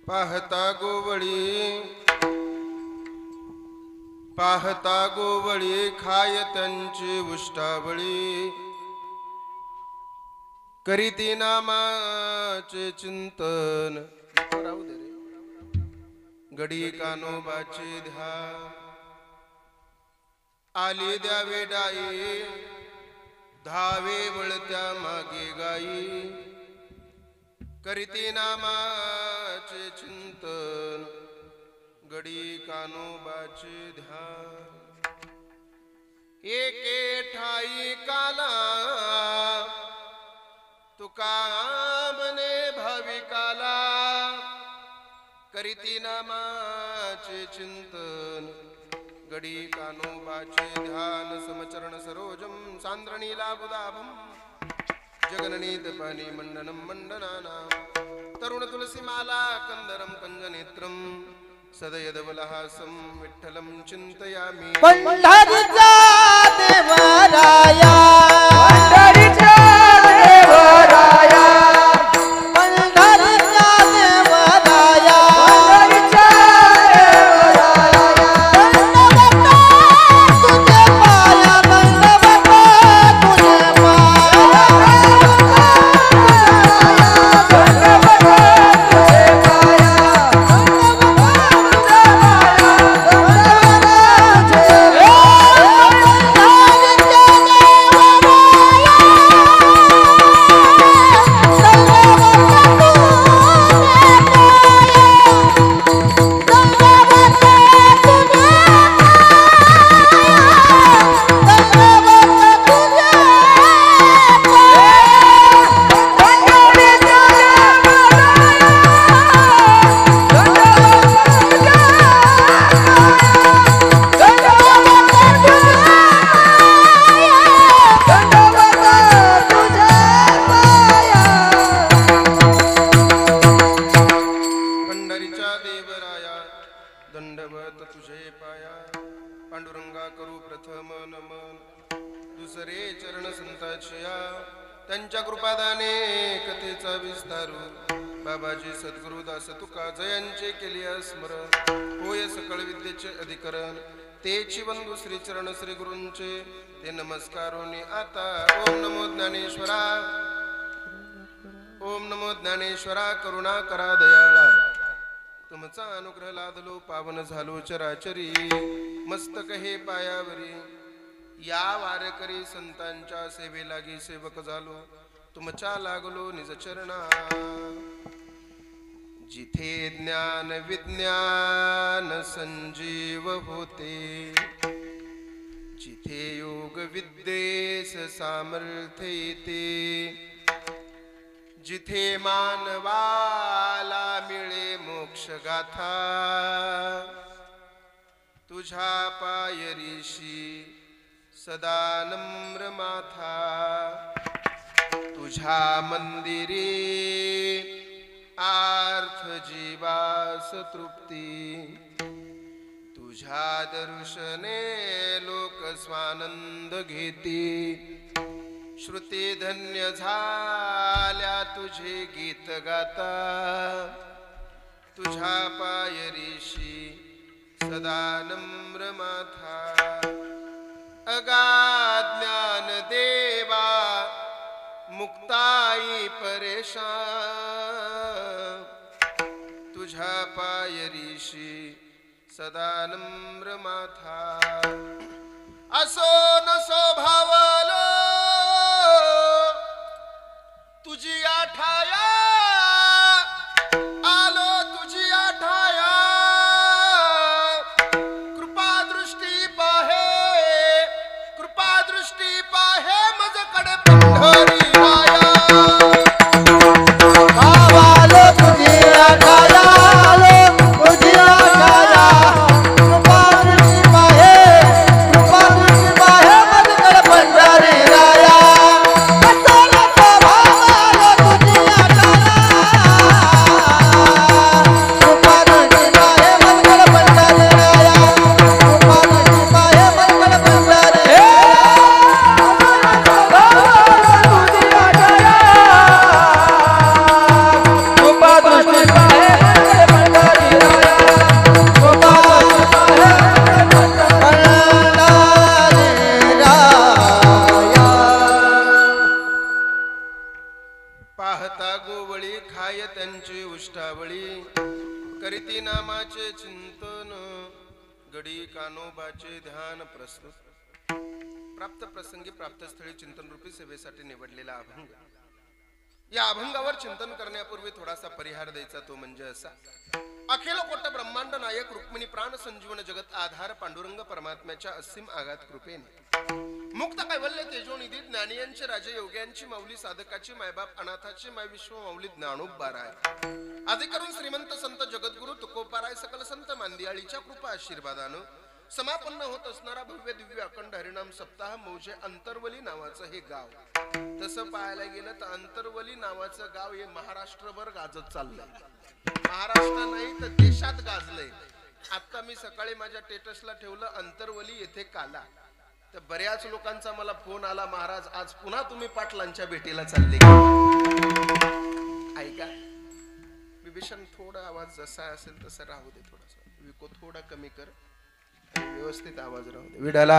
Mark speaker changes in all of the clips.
Speaker 1: पाहता गोवळी खाय त्यांची उष्टावळी करीती नामाचे चिंतन गडी कानोबाचे ध्यान आली द्यावे डाई धावे वळत्या मागे गाई करीती नामाचे चिंतन गडी कानोबाचे ध्यान एके ठाई काला तुका बने भाविकाला करीती नामाचे चिंतन गडी कानोबाचे ध्यान समचरण सरोजम सांद्रणी लाभुदाभम जगननीत पाणी मंडनम मंडनानाम तरुण तुलसी माला कंदरम कंजनेत्रम सदयदवलहासं विठ्ठलं चिंतयामि
Speaker 2: पंढरीचा देवराया
Speaker 1: पांडुरंगा करू प्रथम नमन दुसरे चरण संताचया त्यांच्या कृपादाने कथेचा विस्तारू बाबाजी सद्गुरु दास तुका जयांचे केले स्मरण होय सकळ विद्येचे अधिकरण तेची वंदू श्री चरण श्री गुरूंचे ते नमस्कारोनी आता ओम नमो ज्ञानेश्वरा ओम नमो ज्ञानेश्वरा करुणा करा दयाळा तुमचा अनुग्रह लादलो पावन झालो चराचरी मस्तक हे पायावरी या वारकरी संतांच्या सेवे लागी सेवक झालो तुमच्या लागलो निज चरणा जिथे ज्ञान विज्ञान संजीव होते जिथे योग विद्येस सामर्थ्य येते जिथे मानवाला मिळे मोक्ष गाथा तुझ्या पायरीशी सदा नम्र माथा तुझ्या मंदिरी आर्थ जीवास तृप्ती तुझ्या दर्शने लोक स्वानंद घेती श्रुती धन्य झाल्या तुझे गीत गाता तुझ्या पायरीशी सदा नम्र माथा अगाध ज्ञान देवा मुक्ताई परेशान तुझ्या पायरीशी सदा नम्र माथा असो नसो भावलो तुझी आठाया आलो तुझी आठाया कृपा दृष्टी पाहे मजकडे पंढरी राया
Speaker 2: आलो तुझी आठाया आलो तुझी आठाया कृपा दृष्टी पाहे मजकडे पंढरी राया असो नसो भावलो तुझी आठाया
Speaker 1: उष्टावळी करीती नामाचे चिंतन गडी कानोबाचे ध्यान प्रस्तुत प्राप्त प्रसंगी प्राप्त स्थळी चिंतन रूपी सेवेसाठी निवडलेला अभंग. या अभंगावर चिंतन करण्यापूर्वी थोडासा परिहार द्यायचा, तो म्हणजे असा. अखिल कोट ब्रह्मांड नायक रुक्मिणी प्राण संजीवन जगत आधार पांडुरंग परमात्म्याच्या असीम आघात कृपेने मुक्त कैवल्य तेजोनिधी ज्ञानियांचे राजे योग्यांची माऊली साधकाची मायबाप अनाथाची माय विश्व माऊली ज्ञानोबाराय आदी करून श्रीमंत संत जगद्गुरु तुकोबाराय सकल संत मांदियाळीच्या कृपा आशीर्वादानं समापन्न होत असणारा भव्य दिव्य अखंड हरिनाम सप्ताह मौजे अंतरवली नावाचं हे गाव. तसं पाहायला गेलं तर अंतरवली नावाचं गाव हे महाराष्ट्रभर गाजत चाललंय. महाराष्ट्र नाही तर देशात गाजलंय. आता मी सकाळी माझ्या स्टेटसला ठेवलं अंतरवली येथे काला, तर बऱ्याच लोकांचा मला फोन आला, महाराज आज पुन्हा तुम्ही पाटलांच्या भेटीला चालले. ऐका विभीषण, थोडा आवाज जसा असेल तसा राहू दे, थोडासा विको थोडा कमी कर, व्यवस्थित आवाज राहू दे. विडाला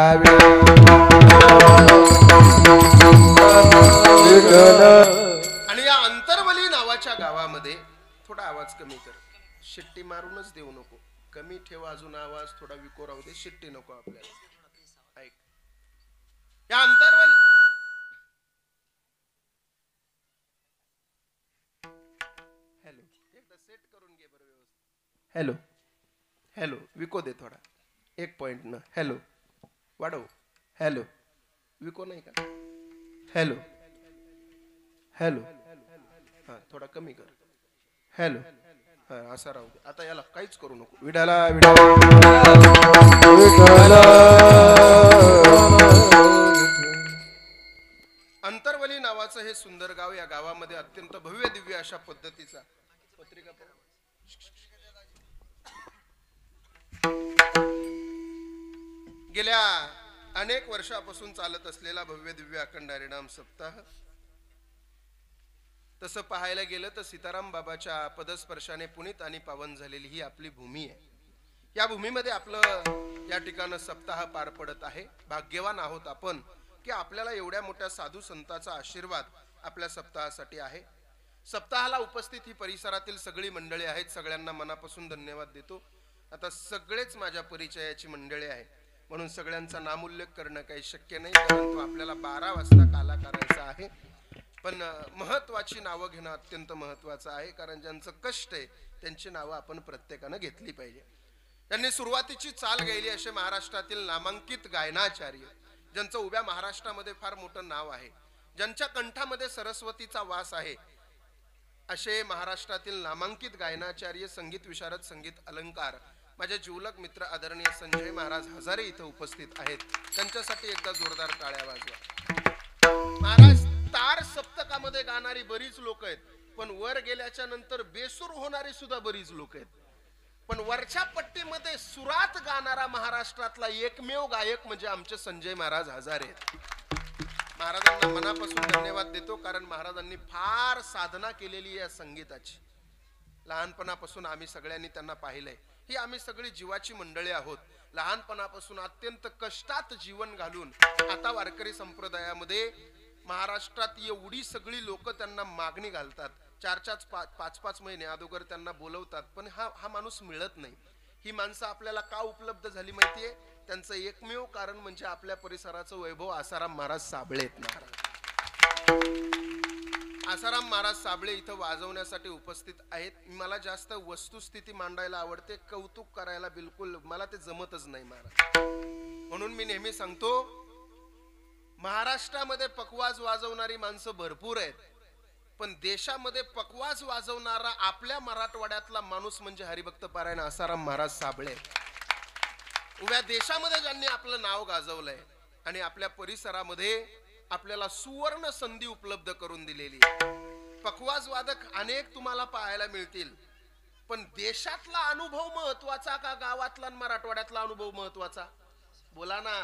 Speaker 1: आणि या अंतरवली नावाच्या गावामध्ये थोडा आवाज कमी कर, शिट्टी मारूनच देऊ नको, कमी ठेवा अजून आवाज, थोडा विको राहू दे, शिट्टी नको आपल्याला. ऐक, या अंतरवली हॅलो एकदा सेट करून घे बरं व्यवस्थित. हॅलो हॅलो विको दे थोडा, एक पॉइंट न. हॅलो वाढव, हॅलो विको नाही का, हॅलो हॅलो हा थोडा कमी कर, हॅलो हा असा राहू दे. आता याला काहीच करू नको. विडाला अंतरवली नावाचं हे सुंदर गाव. या गावामध्ये अत्यंत भव्य दिव्य अशा पद्धतीचा पत्रिका गेल्या अनेक वर्षापासून चालत असलेला भव्य दिव्य अखंड हरिनाम सप्ताह. तसं पाहायला गेलं तर सीताराम बाबाच्या पदस्पर्शाने पुनीत आणि पावन झालेली ही आपली भूमी आहे. या भूमीमध्ये आपलं या ठिकाणी सप्ताह पार पडत आहे. भाग्यवान आहोत आपण की आपल्याला एवढ्या मोठ्या साधू संतांचा आशीर्वाद आपल्या सप्ताहासाठी आहे. सप्ताहाला उपस्थित ही परिसरातील सगळी मंडळी आहेत. सगळ्यांना मनापासून धन्यवाद देतो. आता सगळेच माझ्या परिचयाची मंडळी आहे म्हणून सगळ्यांचा नामोल्लेख करणं काही शक्य नाही, परंतु आपल्याला 12 वाजता काला करायचा आहे. पण महत्वाची नावं घेणं अत्यंत महत्वाचं आहे, कारण ज्यांचं कष्ट आहे त्यांची नावं आपण प्रत्येकानं घेतली पाहिजे. त्यांनी सुरुवातीची चाल गायली असे महाराष्ट्रातील नामांकित गायनाचार्य, ज्यांचं उभ्या महाराष्ट्रामध्ये फार मोठं नाव आहे, ज्यांच्या कंठामध्ये सरस्वतीचा वास आहे, असे महाराष्ट्रातील नामांकित गायनाचार्य, संगीत विशारद, संगीत अलंकार माझे जिवलग मित्र आदरणीय संजय महाराज हजारे इथं उपस्थित आहेत. त्यांच्यासाठी एकदा जोरदार टाळ्या वाजवा. महाराज तार सप्तकामध्ये गाणारी बरीच लोक आहेत, पण वर गेल्याच्या नंतर बेसूर होणारी सुद्धा बरीच लोक आहेत, पण वरच्या पट्टीमध्ये सुरात गाणारा महाराष्ट्रातला एकमेव गायक म्हणजे आमचे संजय महाराज हजारे आहेत. महाराजांना मनापासून धन्यवाद देतो, कारण महाराजांनी फार साधना केलेली या संगीताची. लहानपणापासून आम्ही सगळ्यांनी त्यांना पाहिलंय. ही आम्ही सगळी जीवाची मंडळी आहोत. लहानपणापासून अत्यंत कष्टात जीवन घालून आता वारकरी संप्रदायामध्ये महाराष्ट्रात एवढी सगळी लोक त्यांना मागणी घालतात. 4-5 महिने अगोदर त्यांना बोलवतात, पण हा माणूस मिळत नाही. ही माणसं आपल्याला का उपलब्ध झाली माहितीये? त्यांचं एकमेव कारण म्हणजे आपल्या परिसराचं वैभव आसाराम महाराज साबळे आहेत. आसाराम महाराज साबळे इथं वाजवण्यासाठी उपस्थित आहेत. मला जास्त वस्तुस्थिती मांडायला आवडते, कौतुक करायला बिलकुल मला ते जमतच नाही महाराज. म्हणून मी नेहमी सांगतो, महाराष्ट्रामध्ये पखवाज वाजवणारी माणसं भरपूर आहेत, पण देशामध्ये पखवाज वाजवणारा आपल्या मराठवाड्यातला माणूस म्हणजे हरिभक्त पारायण आसाराम महाराज साबळे. उभ्या देशामध्ये ज्यांनी आपलं नाव गाजवलंय आणि आपल्या परिसरामध्ये आपल्याला सुवर्ण संधी उपलब्ध करून दिलेली. पखवाज वादक अनेक तुम्हाला पाहायला मिळतील, पण देशातला अनुभव महत्वाचा का गावातला मराठवाड्यातला अनुभव महत्वाचा? बोला ना.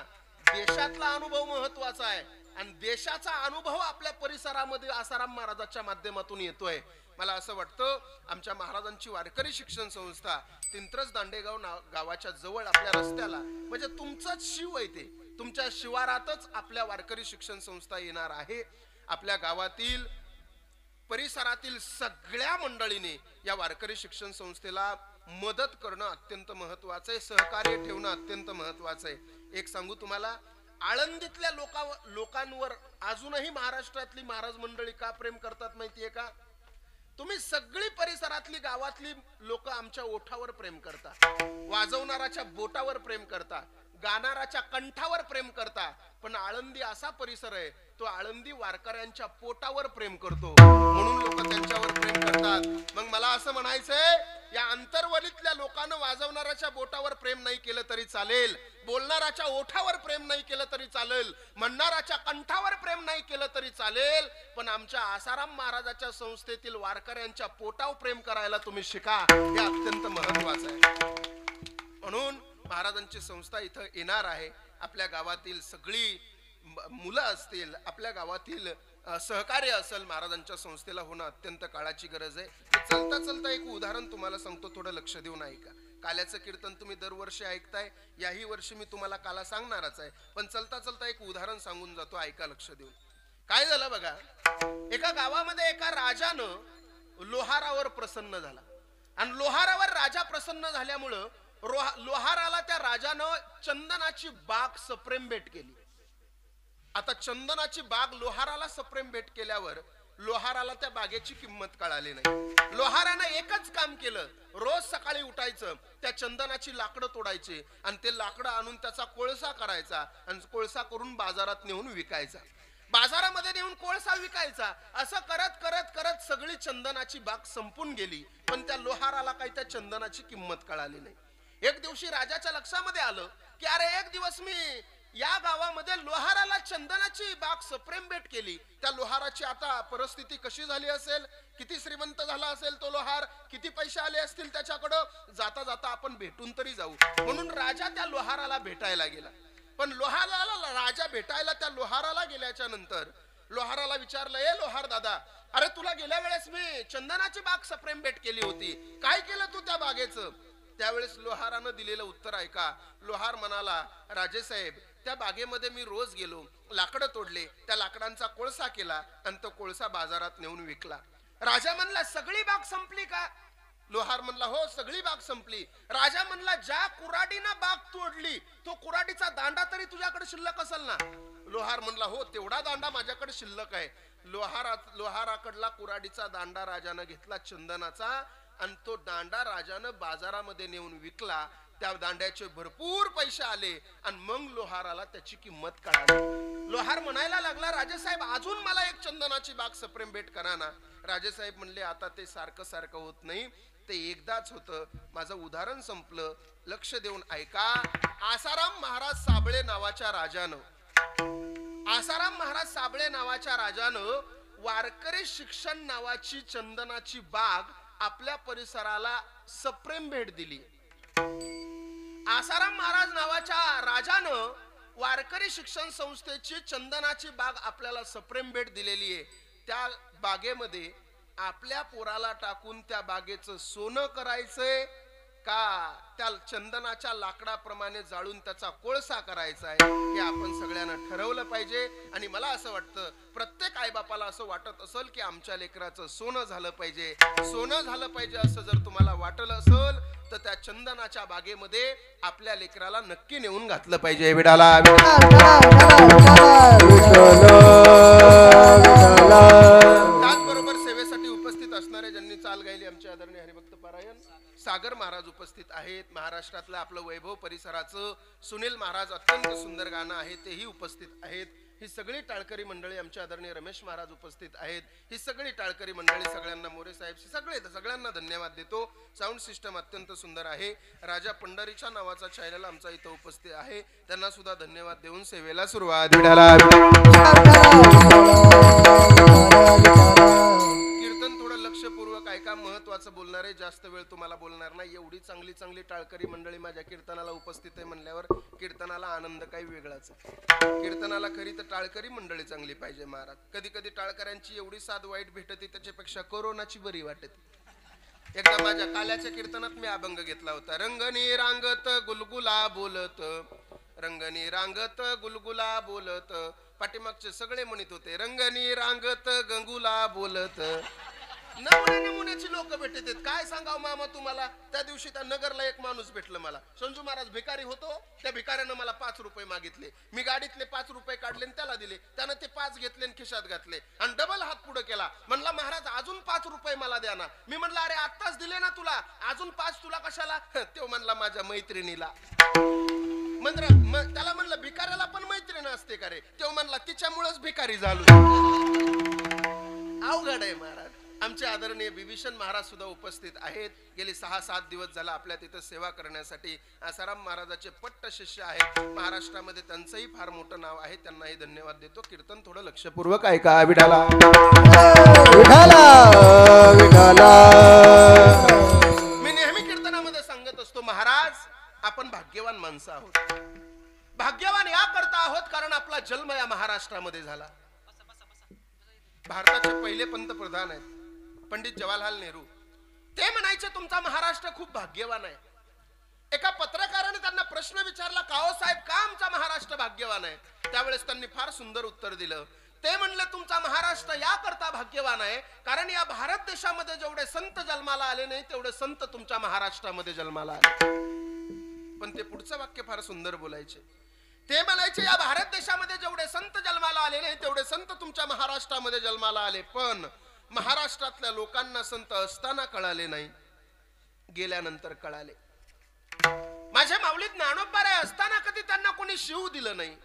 Speaker 1: देशातला अनुभव महत्वाचा आहे आणि देशाचा अनुभव आपल्या परिसरामध्ये आसाराम महाराजांच्या माध्यमातून येतोय. मला असं वाटतं आमच्या महाराजांची वारकरी शिक्षण संस्था तिंत्रज दांडेगाव गावाच्या जवळ आपल्या रस्त्याला, म्हणजे तुमचंच शिव आहे ते, तुमच्या शिवारातच आपल्या वारकरी शिक्षण संस्था येणार आहे. आपल्या गावातील परिसरातील सगळ्या मंडळीने या वारकरी शिक्षण संस्थेला मदत करणं अत्यंत महत्वाचं आहे, सहकार्य ठेवणं अत्यंत महत्वाचं आहे. एक सांगू तुम्हाला, आळंदीतल्या लोकांवर अजूनही महाराष्ट्रातली महाराज मंडळी का प्रेम करतात माहितीये का? तुम्ही सगळी परिसरातली गावातली लोक आमच्या ओठावर प्रेम करता, वाजवणाराच्या बोटावर प्रेम करता, गाणाराच्या कंठावर प्रेम करता, पण आळंदी असा परिसर आहे तो आळंदी वारकऱ्यांच्या पोटावर प्रेम करतो, म्हणून लोक त्यांच्यावर प्रेम करतात. मग मला असं म्हणायचंय, या अंतरवलीतल्या लोकांना वाजवणाराच्या बोटावर प्रेम नाही केलं तरी चालेल, बोलणाराच्या ओठावर प्रेम नाही केलं तरी चालेल, म्हणणाराच्या कंठावर प्रेम नाही केलं तरी चालेल, पण आमच्या आसाराम महाराजाच्या संस्थेतील वारकऱ्यांच्या पोटावर प्रेम करायला तुम्ही शिका, हे अत्यंत महत्वाचं आहे. म्हणून महाराजांची संस्था इथं येणार आहे. आपल्या गावातील सगळी मुलं असतील, आपल्या गावातील सहकार्य असेल, महाराजांच्या संस्थेला होणं अत्यंत काळाची गरज आहे. चलता चलता एक उदाहरण तुम्हाला सांगतो, थोडं लक्ष देऊन ऐका. काल्याचं कीर्तन तुम्ही दरवर्षी ऐकताय, याही वर्षी मी तुम्हाला काला सांगणारच आहे, पण चलता चलता एक उदाहरण सांगून जातो, ऐका लक्ष देऊन. काय झालं बघा, एका गावामध्ये एका राजानं लोहारावर प्रसन्न झाला, आणि लोहारावर राजा प्रसन्न झाल्यामुळं लोहाराला त्या राजानं चंदनाची बाग सप्रेम भेट केली. आता चंदनाची बाग लोहाराला सप्रेम भेट केल्यावर लोहाराला त्या बागेची किंमत कळाली नाही. लोहारानं एकच काम केलं, रोज सकाळी उठायचं, त्या चंदनाची लाकडं तोडायची आणि ते लाकडं आणून त्याचा कोळसा करायचा आणि कोळसा करून बाजारात नेऊन विकायचा, बाजारामध्ये नेऊन कोळसा विकायचा. असं करत करत करत सगळी चंदनाची बाग संपून गेली, पण त्या लोहाराला काही त्या चंदनाची किंमत कळाली नाही. एक दिवशी राजाच्या लक्षामध्ये आलं की अरे, एक दिवस मी या गावामध्ये लोहाराला चंदनाची बाग सप्रेम भेट केली, त्या लोहाराची आता परिस्थिती कशी झाली असेल, किती श्रीमंत झाला असेल तो लोहार, किती पैसे आले असतील त्याच्याकडं, जाता जाता आपण भेटून तरी जाऊ, म्हणून राजा त्या लोहाराला भेटायला गेला. पण लोहाराला राजा भेटायला त्या लोहाराला गेल्याच्या नंतर लोहाराला विचारलं, ए लोहार दादा, अरे तुला गेल्या वेळेस मी चंदनाची बाग सप्रेम भेट केली होती, काय केलं तू त्या बागेचं? त्यावेळेस लोहारानं दिलेलं उत्तर ऐका. लोहार म्हणाला, राजेसाहेब, त्या बागेमध्ये मी रोज गेलो, लाकडं तोडले, त्या लाकडांचा कोळसा केला आणि तो कोळसा बाजारात नेऊन विकला. राजा म्हणला, सगळी बाग संपली का? लोहार म्हणला, हो सगळी बाग संपली. राजा म्हणला, ज्या कुऱ्हाडीनं बाग तोडली तो कुऱ्हाडीचा दांडा तरी तुझ्याकडे शिल्लक असेल ना? लोहार म्हणला, हो तेवढा दांडा माझ्याकडे शिल्लक आहे. लोहाराकडला कुऱ्हाडीचा दांडा राजानं घेतला चंदनाचा, आणि तो दांडा राजानं बाजारामध्ये नेऊन विकला. त्या दांड्याचे भरपूर पैसे आले आणि मग लोहाराला त्याची किंमत कळाली. लोहार म्हणायला लागला, राजेसाहेब अजून मला एक चंदनाची बाग सप्रेम भेट करा ना. राजेसाहेब म्हणले, आता ते सारखं सारखं होत नाही, ते एकदाच होतं, माझं उदाहरण संपलं, लक्ष देऊन ऐका. आसाराम महाराज साबळे नावाच्या राजानं वारकरी शिक्षण नावाची चंदनाची बाग आपल्या परिसराला सप्रेम भेट दिली. आसाराम महाराज नावाच्या राजानं वारकरी शिक्षण संस्थेची चंदनाची बाग आपल्याला सप्रेम भेट दिलेली आहे. त्या बागेमध्ये आपल्या पोराला टाकून त्या बागेचं सोनं करायचंय का त्या चंदनाच्या लाकडाप्रमाणे जाळून त्याचा कोळसा करायचा आहे, हे आपण सगळ्यांना ठरवलं पाहिजे. आणि मला असं वाटतं, प्रत्येक आईबापाला असं वाटत असेल की आमच्या लेकराचं सोनं झालं पाहिजे, सोनं झालं पाहिजे असं जर तुम्हाला वाटलं असेल तर त्या चंदनाच्या बागेमध्ये आपल्या लेकराला नक्की नेऊन घातलं पाहिजे. विडाला त्याचबरोबर सेवेसाठी उपस्थित असणारे ज्यांनी चाल गायली, आमचे आदरणीय हरिभक्त पारायण सागर महाराज उपस्थित आहेत. महाराष्ट्रातलं आपलं वैभव परिसराचं सुनील महाराज अत्यंत सुंदर गाणं आहे तेही उपस्थित आहेत. ही सगळी टाळकरी मंडळी, आमचे आदरणीय रमेश महाराज उपस्थित आहेत. ही सगळी टाळकरी मंडळी, सगळ्यांना मोरे साहेब सगळ्यांना धन्यवाद देतो. साऊंड सिस्टम अत्यंत सुंदर आहे. राजा पंढरीच्या नावाचा चॅनल आमचा इथं उपस्थित आहे, त्यांना सुद्धा धन्यवाद देऊन सेवेला सुरुवात. कीर्तन थोडं लक्षपूर्वक ऐका, महत्वाचं बोलणार आहे, जास्त वेळ तुम्हाला बोलणार नाही. एवढी चांगली चांगली टाळकरी मंडळी माझ्या कीर्तनाला उपस्थित आहे म्हणल्यावर कीर्तनाला आनंद काही वेगळाच आहे. कीर्तनाला खरी तर टाळकरी मंडळी चांगली पाहिजे महाराज. कधी कधी टाळकऱ्यांची एवढी साध वाईट भेटती त्याच्यापेक्षा कोरोनाची बरी वाटते. एकदा माझ्या काल्याच्या कीर्तनात मी अभंग घेतला होता. रंगनी रांगत गुलगुला बोलत, रंगनी रांगत गुलगुला बोलत, पाठीमागचे सगळे म्हणत होते रंगनी रांगत गंगूला बोलत. नमुने नमुन्याची लोक भेटत आहेत. काय सांगाव मामा तुम्हाला. त्या दिवशी त्या नगरला एक माणूस भेटलं मला. संजू महाराज भिकारी होतो. त्या भिकाऱ्यानं मला 5 रुपये मागितले. मी गाडीतले 5 रुपये काढले आणि त्याला दिले. त्यानं ते 5 घेतले आणि खिशात घातले आणि डबल हात पुढे केला. म्हणला महाराज अजून 5 रुपये मला द्या ना. मी म्हणलं अरे आत्ताच दिले ना तुला, अजून 5 तुला कशाला. तो म्हणला माझ्या मैत्रिणीला. त्याला म्हणलं भिकाऱ्याला पण मैत्रीण असते का रे. तो म्हणला तिच्यामुळेच भिकारी झालो. अवघड आहे महाराज. आमचे आदरणीय बिभीषण महाराज सुद्धा उपस्थित आहेत. गेली 6-7 दिवस झाला आपल्या तिथे सेवा करण्यासाठी. आसाराम महाराजाचे पट्ट शिष्य आहेत. महाराष्ट्रामध्ये त्यांचंही फार मोठं नाव आहे. त्यांनाही धन्यवाद देतो. कीर्तन थोडं लक्षपूर्वक ऐका. विठाला
Speaker 2: विठाला विठाला.
Speaker 1: मी नेहमी कीर्तनामध्ये सांगत असतो महाराज आपण भाग्यवान माणसं आहोत. भाग्यवान या करता आहोत कारण आपला जन्म या महाराष्ट्रामध्ये झाला. भारताचे पहिले पंतप्रधान आहेत पंडित जवाहरलाल नेहरू. ते म्हणायचे तुमचा महाराष्ट्र खूप भाग्यवान आहे. एका पत्रकाराने त्यांना प्रश्न विचारला का हो साहेब का आमचा महाराष्ट्र भाग्यवान आहे. त्यावेळेस त्यांनी फार सुंदर उत्तर दिलं. ते म्हणले तुमचा महाराष्ट्र या करता भाग्यवान आहे कारण या भारत देशामध्ये जेवढे संत जन्माला आले नाही तेवढे संत तुमच्या महाराष्ट्रामध्ये जन्माला आले. पण ते पुढचं वाक्य फार सुंदर बोलायचे. ते म्हणायचे या भारत देशामध्ये जेवढे संत जन्माला आले नाही तेवढे संत तुमच्या महाराष्ट्रामध्ये जन्माला आले. पण महाराष्ट्रातल्या लोकांना संत असताना कळाले नाही, गेल्यानंतर कळाले. माझ्या माऊलीत ज्ञानोबा असताना कधी त्यांना कोणी शिव दिलं नाही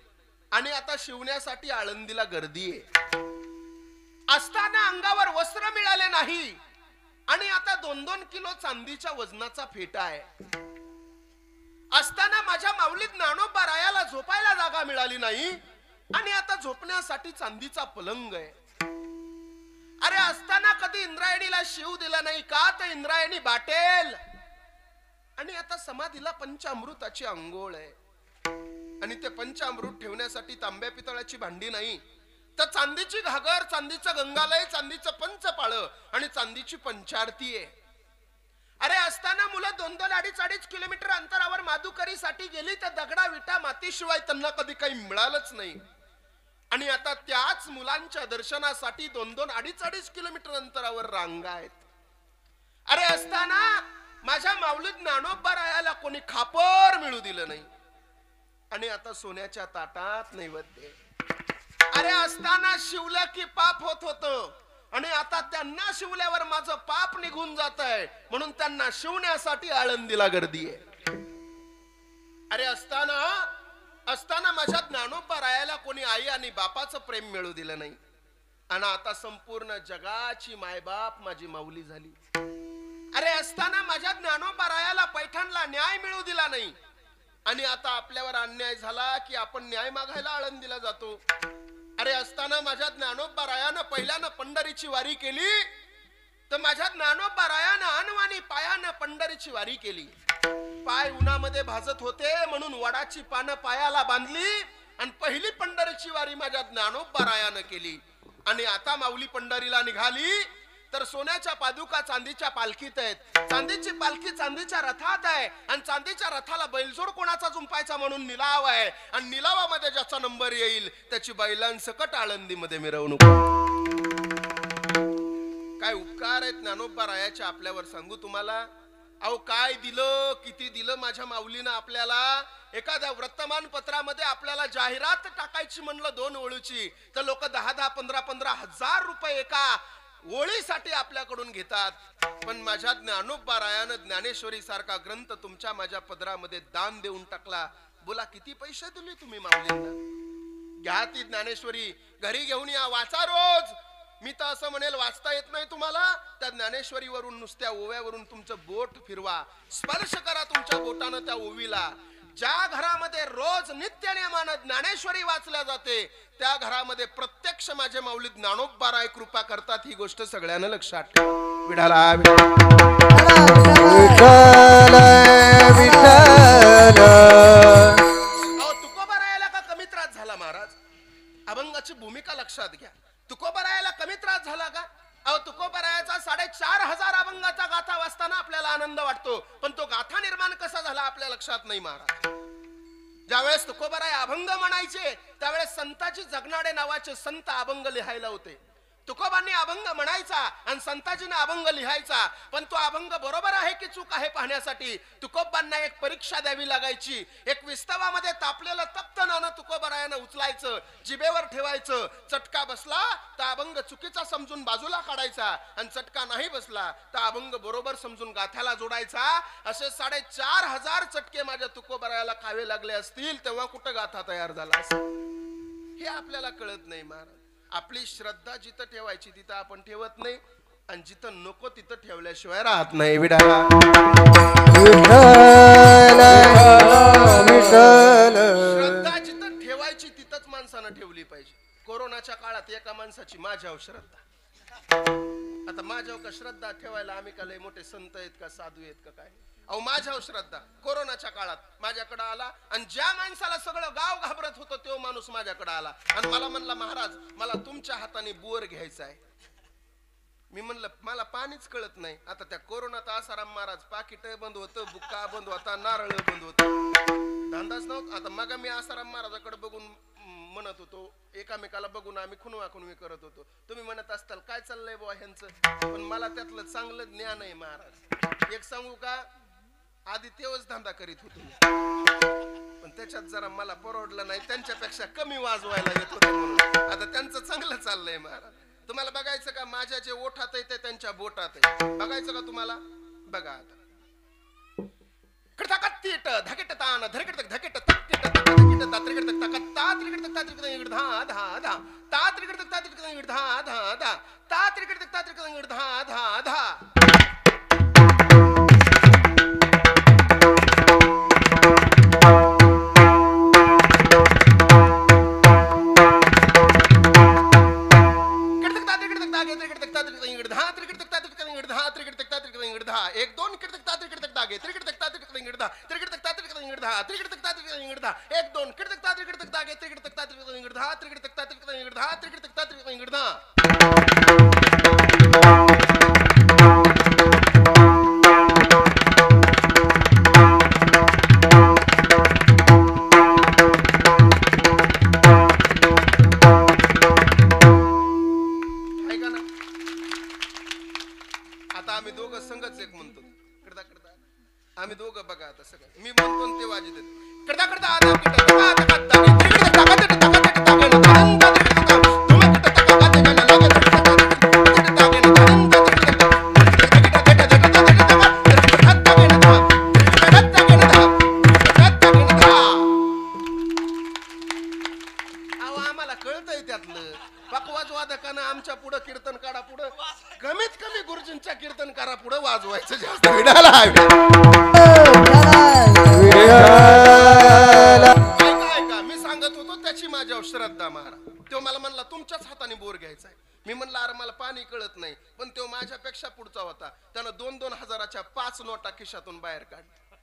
Speaker 1: आणि आता शिवण्यासाठी आळंदीला गर्दी आहे. असताना अंगावर वस्त्र मिळाले नाही आणि आता 2-2 किलो चांदीच्या वजनाचा फेटा आहे. असताना माझ्या माऊलीत ज्ञानोबा रायाला झोपायला जागा मिळाली नाही आणि आता झोपण्यासाठी चांदीचा पलंग आहे. अरे असताना कधी इंद्रायणीला शिव दिला नाही का तर इंद्रायणी बाटेल आणि आता समाधीला पंचामृताची अंघोळ आहे. आणि ते पंचामृत ठेवण्यासाठी तांब्या पितळाची भांडी नाही तर चांदीची घागर, चांदीचं गंगालय, चांदीचं पंचपाळ आणि चांदीची पंचारती आहे. अरे असताना मुलं 2-2, 2.5 किलोमीटर अंतरावर माधुकरीसाठी गेली तर दगडा विटा मातीशिवाय त्यांना कधी काही मिळालंच नाही. आणि आता त्याच मुलांच्या दर्शनासाठी 2-2, 2.5 किलोमीटर अंतरावर रांगा आहेत. अरे असताना माझ्या माऊलीत ज्ञानोबा रायाला कोणी खापर मिळू दिलं नाही आणि आता सोन्याच्या ताटात नैवेद्य. अरे असताना शिवलं की पाप होत होतं आणि आता त्यांना शिवल्यावर माझं पाप निघून जात आहे म्हणून त्यांना शिवण्यासाठी आळंदीला गर्दी आहे. अरे असताना माझ्या ज्ञानोबा रायाला कोणी आई आणि बापाचं प्रेम मिळू दिलं नाही आणि आता संपूर्ण जगाची मायबाप माझी माऊली झाली. अरे असताना माझ्या ज्ञानोबा रायाला पैठणला न्याय मिळू दिला नाही आणि आता आपल्यावर अन्याय झाला की आपण न्याय मागायला आळंदीला जातो. अरे असताना माझ्या ज्ञानोबा रायानं पहिल्यानं पंढरीची वारी केली तर माझ्या ज्ञानोबा रायानं अनवाणी पायानं पंढरीची वारी केली. पाय उन्हामध्ये भाजत होते म्हणून वडाची पानं पायाला बांधली आणि पहिली पंढरीची वारी माझ्या ज्ञानोबा रायानं केली. आणि आता माऊली पंढरीला निघाली तर सोन्याच्या पादुका चांदीच्या पालखीत आहेत. चांदीची पालखी चांदीच्या रथात आहे आणि चांदीच्या रथाला बैलजोड कोणाचा जुंपायचा म्हणून निलाव आहे आणि निलावामध्ये ज्याचा नंबर येईल त्याची बैलांसकट आळंदीमध्ये मिरवणूक. काय उपकार आहेत ज्ञानोबा रायाचे आपल्यावर सांगू तुम्हाला. अहो काय दिलं, किती दिलं माझ्या माऊलीनं आपल्याला. एखाद्या वर्तमानपत्रामध्ये आपल्याला जाहिरात टाकायची म्हणलं 2 ओळीची तर लोक 10-10, 15-15 हजार रुपये एका ओळीसाठी आपल्याकडून घेतात. पण माझ्या ज्ञानोबा रायानं ज्ञानेश्वरी सारखा ग्रंथ तुमच्या माझ्या पदरामध्ये दान देऊन टाकला. बोला किती पैसे दिले तुम्ही माऊलींना. घ्या ती ज्ञानेश्वरी घरी घेऊन या, वाचा रोज. मी तर असं म्हणेल वाचता येत नाही तुम्हाला त्या ज्ञानेश्वरीवरून नुसत्या ओव्यावरून तुमचं बोट फिरवा, स्पर्श करा तुमच्या बोटानं त्या ओवीला. ज्या घरामध्ये रोज नित्य नियमानं ज्ञानेश्वरी वाचल्या जाते त्या घरामध्ये प्रत्यक्ष माझे माऊली ज्ञानोबा राय कृपा करतात. ही गोष्ट सगळ्यांना लक्षात ठेवा. विठाला तुकोबा रायाला का कमी त्रास झाला महाराज. अभंगाची भूमिका लक्षात घ्या. तुकोबा रायाला कमी त्रास झाला का. अहो तुकोबा रायाचा 4,500 अभंगाचा गाथा वाचताना आपल्याला आनंद वाटतो पण तो गाथा निर्माण कसा झाला आपल्या लक्षात नाही महाराज. ज्यावेळेस तुकोबाराय अभंग म्हणायचे त्यावेळेस संताची जगनाडे नावाचे संत अभंग लिहायला होते. तुकोबांनी अभंग म्हणायचा आणि संताजीने अभंग लिहायचा, पण तो अभंग बरोबर आहे की चूक आहे पाहण्यासाठी तुकोबांना एक परीक्षा द्यावी लागायची. एक विस्तवामध्ये तापलेलं तप्त नाणं तुकोबारायानं उचलायचं, जिभेवर ठेवायचं. चटका बसला तर अभंग चुकीचा समजून बाजूला काढायचा आणि चटका नाही बसला तर अभंग बरोबर समजून गाथ्याला जोडायचा. असे 4,500 चटके माझ्या तुकोबारायाला खावे लागले असतील तेव्हा कुठं गाथा तयार झाला असेल हे आपल्याला कळत नाही महाराज. आपली श्रद्धा जिथं ठेवायची तिथं आपण ठेवत नाही आणि जिथं नको तिथं ठेवल्याशिवाय राहत नाही. विठ्ठल श्रद्धा जिथं ठेवायची तिथंच माणसानं ठेवली पाहिजे. कोरोनाच्या काळात एका माणसाची माझ्यावर श्रद्धा, आता माझ्यावर का श्रद्धा ठेवायला आम्ही का लय मोठे संत आहेत का साधू आहेत का काय? अहो माझ्यावर श्रद्धा कोरोनाच्या काळात माझ्याकडे आला आणि ज्या माणसाला सगळं गाव घाबरत होतं तो माणूस माझ्याकडे आला आणि मला म्हणला महाराज मला तुमच्या हाताने बोर घ्यायचा आहे. मी म्हणलं मला पाणीच कळत नाही. आता त्या कोरोनात आसाराम महाराज पाकिट बंद होतं, बुक्का बंद होता, नारळ बंद होतं, धंदाच नव्हता. आता मग मी आसाराम महाराजाकडे बघून म्हणत होतो, एकामेकाला बघून आम्ही खुनवा खुनवी करत होतो. तुम्ही म्हणत असताल काय चाललंय बुवा ह्यांचं, पण मला त्यातलं चांगलं ज्ञान आहे महाराज. एक सांगू का, आधी तेव्हाच धंदा करीत होतो पण त्याच्यात जरा मला परवडलं नाही, त्यांच्यापेक्षा कमी वाजवायला येत होतं म्हणून आता त्यांचं चांगलं चाललंय महाराज. तुम्हाला बघायचं का माझ्या जे ओठात आहे ते त्यांच्या बोटात आहे, बघायचं का तुम्हाला? बघा आता कडताकत्तीट धकेट तान धरकेट धकेट तक्तीट तक्तीट तात्रिकेट तकत्ता त्रिकेट तात्रिकेट इंगडधा धा धा तात्रिकेट तात्रिकेट इंगडधा धा धा तात्रिकेट तात्रिकेट इंगडधा धा धा. एक दोन किडतक तात्रिक किडतक दागे त्रिकिडतक तात्रिक किडतक इंगडधा त्रिकिडतक तात्रिक किडतक इंगडधा त्रिकिडतक तात्रिक किडतक इंगडधा एक दोन किडतक तात्रिक किडतक दागे त्रिकिडतक तात्रिक किडतक इंगडधा त्रिकिडतक तात्रिक किडतक इंगडधा त्रिकिडतक तात्रिक किडतक इंगडधा. आम्ही दोघं संगच एक म्हणतो कडदा कडदा, आम्ही दोघं बघा आता सगळं मी म्हणतो ते वाजित कडदा कडदा आता कडदा कडदा आम्हाला कळतंय त्यातलं. पकवाज वादकानं आमच्या पुढं कीर्तन काढा पुढं, कमीत कमी गुरुजींच्या कीर्तन करा पुढं वाजवायचं जास्त. ऐका मी सांगत होतो त्याची माझ्यावर श्रद्धा महाराज. तो मला म्हणला तुमच्याच हाताने बोर घ्यायचा आहे. मी म्हणलं अरे मला पाणी कळत नाही, पण तो माझ्यापेक्षा पुढचा होता. त्यानं 2-2 हजाराच्या 5 नोटा खिशातून बाहेर काढल्या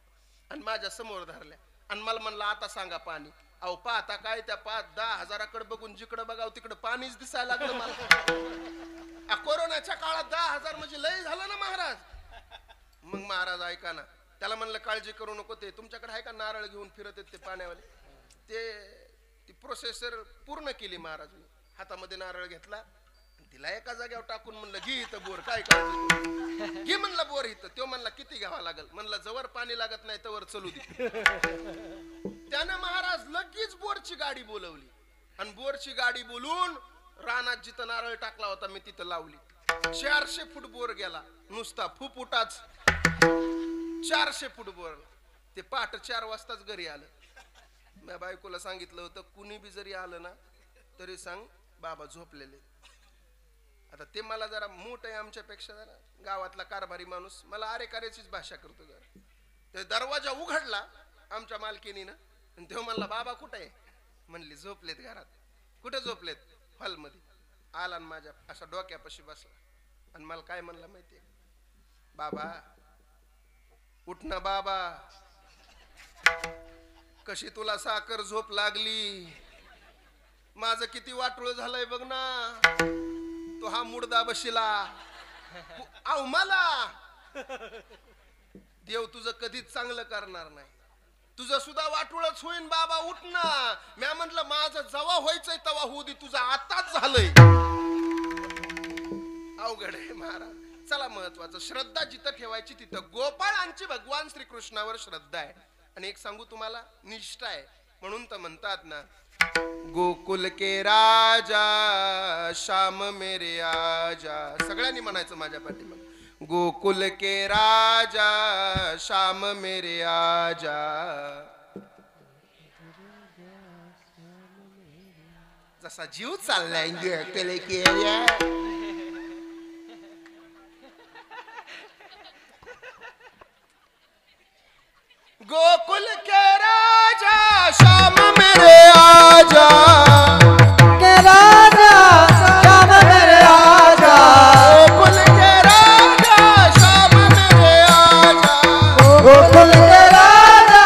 Speaker 1: आणि माझ्या समोर धरल्या आणि मला म्हणलं आता सांगा पाणी. अहो पाहता काय त्या 5-10 हजाराकडे बघून जिकडं बघाव तिकडं पाणीच दिसायला लागलं मला. कोरोनाच्या काळात 10,000 म्हणजे लय झालं ना महाराज. मग महाराज ऐका ना, त्याला म्हणलं काळजी करू नको, ते तुमच्याकडे आहे का नारळ घेऊन फिरत आहेत ते पाण्यावाले, ती प्रोसेसर पूर्ण केली महाराज. मी हातामध्ये नारळ घेतला तिला एका जागेवर टाकून म्हणलं घे इथं बोर, काय काळजी घे म्हणलं बोर इथं. तो म्हणला किती घ्यावा लागल, म्हणलं जवळ पाणी लागत नाही तवर चलू दे. त्यानं महाराज लगेच बोरची गाडी बोलवली आणि बोरची गाडी बोलून रानात जिथं नारळ टाकला होता मी तिथं लावली. 400 फूट बोर गेला नुसता फुफुटाच. 400 फूट बोर. ते पहाटे 4 वाजताच घरी आलं. मी बायकोला सांगितलं होतं कुणी बी जरी आलं ना तरी सांग बाबा झोपलेले. आता ते मला जरा मोठ आहे आमच्यापेक्षा, जरा गावातला कारभारी माणूस, मला अरे कार्याचीच भाषा करतो जरा. ते दरवाजा उघडला आमच्या मालकीनीनं आणि तो म्हणला बाबा कुठे आहे? म्हणली झोपलेत घरात. कुठे झोपलेत? हॉलमध्ये. आला आणि माझ्या असा डोक्यापाशी बसला आणि मला काय म्हणला माहितीये? बाबा उठ ना बाबा, कशी तुला साखर झोप लागली, माझं किती वाटोळ झालंय बघ ना, तो हा मुडदा बशिला. अहो मला देव तुझं कधीच चांगलं करणार नाही. तुझं सुद्धा वाटोळच होईन बाबा, उठ ना. म्या म्हंटल माझं जवा व्हायचंय तवा होऊ दे, तुझं आताच झालंय. अवघड आहे महाराज. चला, महत्वाचं श्रद्धा जिथं ठेवायची तिथं. गोपाळांची भगवान श्रीकृष्णावर श्रद्धा आहे आणि एक सांगू तुम्हाला, निष्ठा आहे. म्हणून तर म्हणतात ना, गोकुल के राजा श्याम मेरे आजा. सगळ्यांनी म्हणायचं माझ्या पाठीमागे, गोकुल के राजा श्याम मेरे आजा. जसा जीव चाललाय गोकुल के गोकुल के राजा श्याम मेरे आजा.
Speaker 2: के राजा श्याम मेरे आजा.
Speaker 1: गोकुल के राजा श्याम मेरे आजा.
Speaker 2: गोकुल के राजा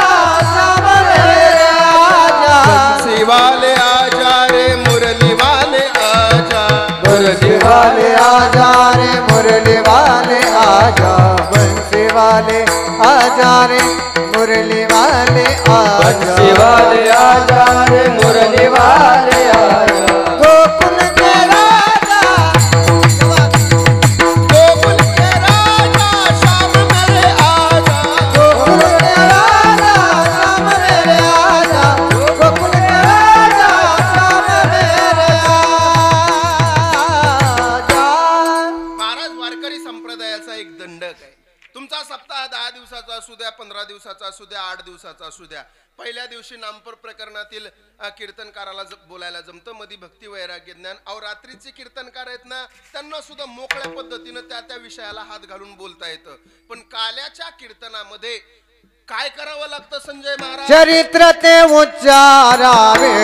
Speaker 2: श्याम मेरे आजा.
Speaker 1: बंसी वाले आजा रे मुरली वाले आजा.
Speaker 2: मुरली वाले आजा रे मुरली वाले आजा. बंसी वाले आजा रे मुरली वाले आजा.
Speaker 3: बंसी वाले आजा रे मुरली वाले आजा.
Speaker 2: गोकुल के राजा.
Speaker 1: गोकुल के राजा श्याम मेरे आजा.
Speaker 2: गोकुल के राजा श्याम मेरे आजा. गोकुल के राजा श्याम मेरे आजा.
Speaker 1: महाराज वारकरी संप्रदायाचा एक दंडक आहे. तुमचा सप्ताह 10 दिवसाचा असू द्या, 15 दिवसाचा असू द्या, 8 दिवसाचा असू द्या. पहिल्या दिवशी नामपर प्रकरणातील कीर्तनकाराला बोलायला जमतं, मधी भक्ती वैराग्य ज्ञान. अहो, रात्रीचे कीर्तनकार आहेत ना, त्यांना सुद्धा मोकळ्या पद्धतीनं त्या विषयाला हात घालून बोलता येतं. पण काल्याच्या कीर्तनामध्ये काय करावं लागतं संजय महाराज?
Speaker 2: चरित्र ते उच्चारावे.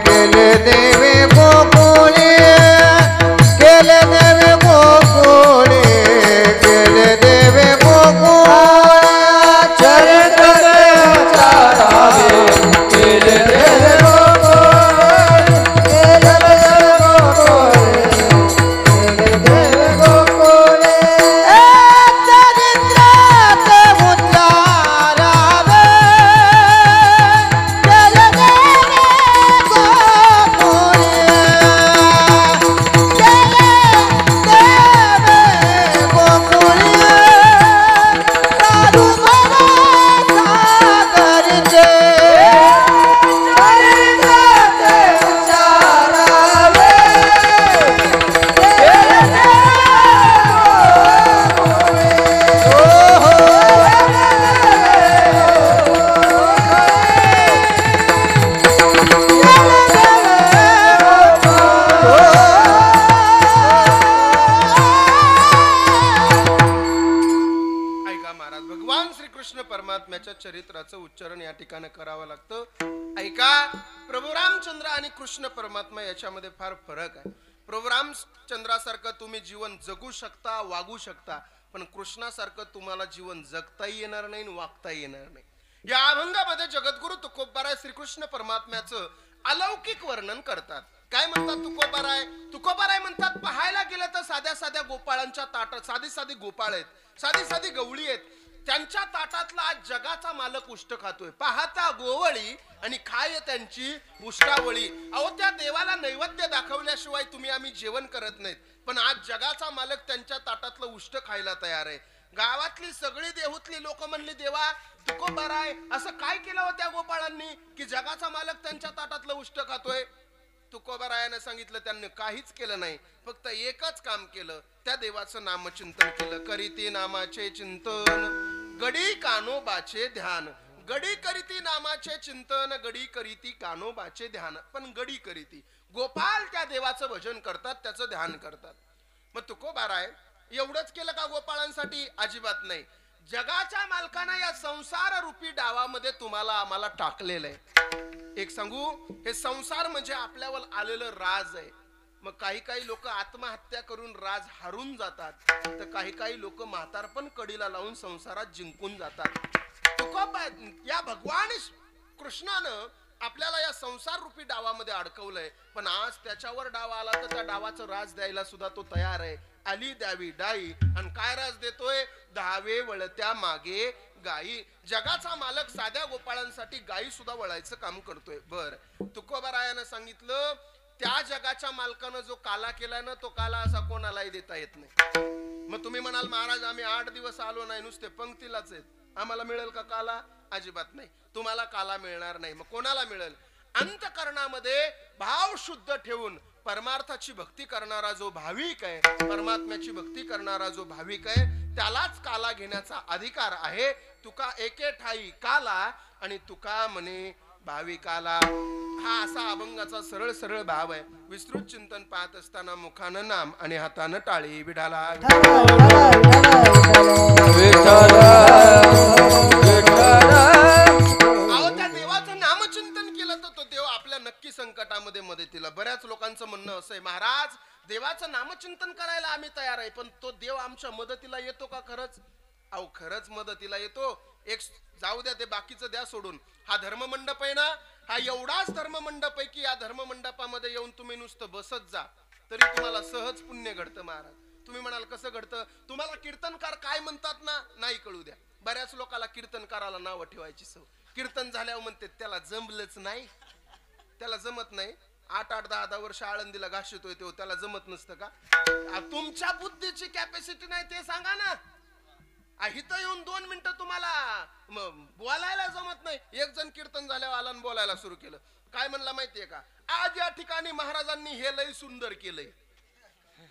Speaker 2: केले देवे गोकुळे. केले देवे गोकुळे. केले देवे गोकुळे. चरित्र ते उच्चारावे.
Speaker 3: केले देवे गोकुळे.
Speaker 2: केले देवे गोकुळे. केले देवे गोकुळे. चरित्र ते उच्चारावे. केले देवे गोकुळे.
Speaker 1: परमात्म्याच्या चरित्राचं उच्चारण या ठिकाणी करावं लागतं. ऐका, प्रभू रामचंद्र आणि कृष्ण परमात्मा याच्यामध्ये फार फरक आहे. प्रभू रामचंद्रासारखं तुम्ही जीवन जगू शकता, वागू शकता, पण कृष्णासारखं तुम्हाला जीवन जगताही येणार नाही, वागताही येणार नाही. या अभंगामध्ये जगद्गुरु तुकोबाराय श्रीकृष्ण परमात्म्याचं अलौकिक वर्णन करतात. काय म्हणतात तुकोबाराय? तुकोबाराय म्हणतात, पाहायला गेलं तर साध्या साध्या गोपाळांच्या ताटात साधी साधी गोपाळ आहेत, साधी साधी गवळी आहेत. त्यांच्या ताटातला आज जगाचा मालक उष्ट खातोय. पाहता गोवळी आणि खाय त्यांची उष्टावळी. अहो, त्या देवाला नैवेद्य दाखवल्याशिवाय तुम्ही आम्ही जेवण करत नाहीत, पण आज जगाचा मालक त्यांच्या ताटातलं उष्ट खायला तयार आहे. गावातली सगळी देहूतली लोक म्हणली, देवा तुकोबाराय असं काय केलं होत्या गोपाळांनी की जगाचा मालक त्यांच्या ताटातलं उष्ट खातोय? तुकोबारायाने सांगितलं, त्यांनी काहीच केलं नाही, फक्त एकच काम केलं, त्या देवाचं नामचिंतन केलं. करीती नामाचे चिंतन, गडी कानोबाचे ध्यान. गडी करीती नामाचे चिंतन, गडी करीती कानोबाचे ध्यान. पण गडी करीती गोपाल त्या देवाचं भजन करतात, त्याचं ध्यान करतात. मग तुकोबाराय एवढंच केलं का गोपाळांसाठी? अजिबात नाही. जगाच्या मालकानं या संसार रूपी डावामध्ये तुम्हाला आम्हाला टाकलेलं आहे. एक सांगू, हे संसार म्हणजे आपल्यावर आलेलं राज आहे. मग काही काही लोक आत्महत्या करून राज हारून जातात, तर काही काही लोक म्हातारपण कडीला लावून संसारात जिंकून जातात. तुकोबा या भगवान कृष्णानं आपल्याला या संसार रूपी डावामध्ये अडकवलंय, पण आज त्याच्यावर डाव आला तर त्या डावाचं राज द्यायला सुद्धा तो तयार आहे. आली द्यावी डाई, आणि काय राज देतोय? दहावे वळत्या मागे गाई. जगाचा मालक साध्या गोपाळांसाठी गाई सुद्धा वळायचं काम करतोय. बर, तुकोबारायानं सांगितलं त्या जगाच्या मालकानं जो काला केलाय ना, तो काला असा कोणालाही देता येत नाही. मग तुम्ही म्हणाल महाराज आम्ही 8 दिवस आलो नाही, नुसते पंक्तीलाच आहेत, आम्हाला मिळेल का काला? अजिबात नाही, तुम्हाला काला मिळणार नाही. मग कोणाला मिळेल? अंतःकरणामध्ये भाव शुद्ध ठेवून परमार्थाची भक्ती करणारा जो भाविक आहे, परमात्म्याची भक्ती करणारा जो भाविक आहे, त्यालाच काला घेण्याचा अधिकार आहे. तुका एके ठाई काला आणि तुका म्हणे भाविकाला. हा असा अभंगाचा सरळ सरळ भाव आहे. विस्तृत चिंतन पाहत असताना मुखानं नाम आणि हातानं टाळी विडाला. अहो त्या देवाचं नामचिंतन केलं तर तो देव आपल्या नक्की संकटामध्ये मदतीला. बऱ्याच लोकांचं म्हणणं असं आहे, महाराज देवाचं नामचिंतन करायला आम्ही तयार आहे, पण तो देव आमच्या मदतीला येतो का खरंच? अहो खरंच मदतीला येतो. एक जाऊ द्या, ते बाकीचं द्या सोडून. हा धर्ममंडप आहे ना, हा एवढाच धर्ममंडप आहे की या धर्ममंडपामध्ये येऊन तुम्ही नुसतं बसत जा तरी तुम्हाला सहज पुण्य घडतं महाराज. तुम्ही म्हणाल कसं घडतं? तुम्हाला कीर्तनकार काय म्हणतात ना, नाही कळू द्या. बऱ्याच लोकांना कीर्तनकाराला नावं ठेवायची सवय. कीर्तन झाल्यावर म्हणते त्याला जमलंच नाही, त्याला जमत नाही. 8-8, 10-10 वर्ष आळंदीला घाशितोय तो, त्याला जमत नसतं का? तुमच्या बुद्धीची कॅपॅसिटी नाही ते सांगा ना. इथं येऊन 2 मिनिटं तुम्हाला बोलायला जमत नाही. एक जण कीर्तन झाल्यावर आला बोलायला सुरू केलं. काय म्हणला माहितीये का? आज या ठिकाणी महाराजांनी हे लय सुंदर केलंय.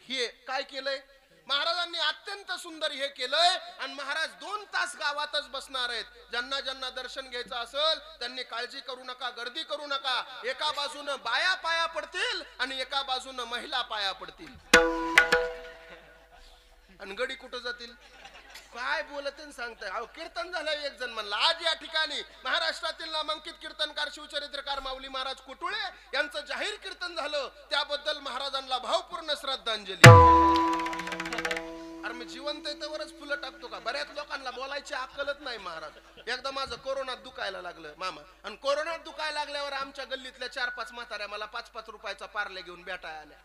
Speaker 1: हे काय केलंय? महाराजांनी अत्यंत सुंदर हे केलंय, आणि महाराज 2 तास गावातच बसणार आहेत. ज्यांना ज्यांना दर्शन घ्यायचं असेल त्यांनी काळजी करू नका, गर्दी करू नका. एका बाजूनं बाया पाया पडतील आणि एका बाजूनं महिला पाया पडतील. आणि गडी कुठं जातील? काय बोलत सांगताय? अहो कीर्तन झालं. एक जण म्हणला आज या ठिकाणी महाराष्ट्रातील नामांकित कीर्तनकार शिवचरित्रकार माऊली महाराज कुटुळे यांचं जाहीर कीर्तन झालं, त्याबद्दल महाराजांना भावपूर्ण श्रद्धांजली. अरे मी जिवंत आहे त्यावरच फुलं टाकतो का? बऱ्याच लोकांना बोलायची अक्कलच नाही महाराज. एकदा माझं कोरोनात दुखायला लागलं मामा, आणि कोरोनात दुखायला लागल्यावर आमच्या गल्लीतल्या 4-5 म्हाताऱ्या मला 5-5 रुपयाचा पार्ले घेऊन भेटायला आल्या.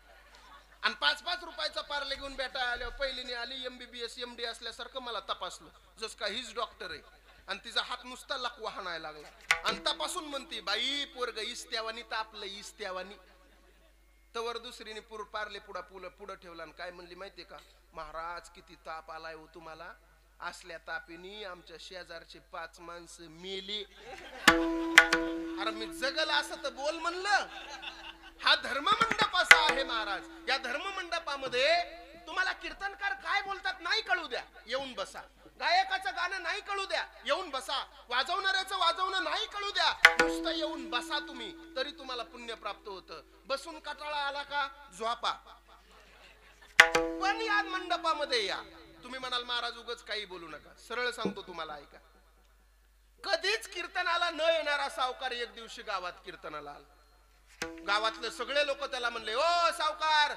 Speaker 1: आणि 5-5 रुपयाचा पार्ले घेऊन भेटायला आल्यावर पहिलीने आली MBBS MD असल्यासारखं मला तपासलं, जस का हीच डॉक्टर आहे. आणि तिचा हात नुसता लकवा हाणायला लागला. आणि तपासून म्हणते बाई पोरग इस्त्यावानी तापलं इस्त्यावानी. तवर दुसरीने पार्ले पुढं ठेवला आणि काय म्हणली माहितीये का? महाराज किती ताप आलाय हो तुम्हाला. असल्या तापीनी आमच्या शेजारचे 5 माणसं मेली. अरे मी जगल असं तर बोल म्हणलं. हा धर्ममंडप असा आहे महाराज. या धर्ममंडपामध्ये तुम्हाला कीर्तनकार काय बोलतात नाही कळू द्या, येऊन बसा. गायकाचं गाणं नाही कळू द्या, येऊन बसा. वाजवणाऱ्याचं वाजवणं नाही कळू द्या, नुसतं येऊन बसा तुम्ही, तरी तुम्हाला पुण्य प्राप्त होतं. बसून कटाळा आला का झोपा, पण या मंडपामध्ये या. तुम्ही म्हणाल महाराज उगाच काही बोलू नका. सरळ सांगतो तुम्हाला, ऐका. कधीच कीर्तनाला न येणारा सावकार एक दिवशी गावात कीर्तनाला आला. गावातले सगळे लोक त्याला म्हणले, ओ सावकार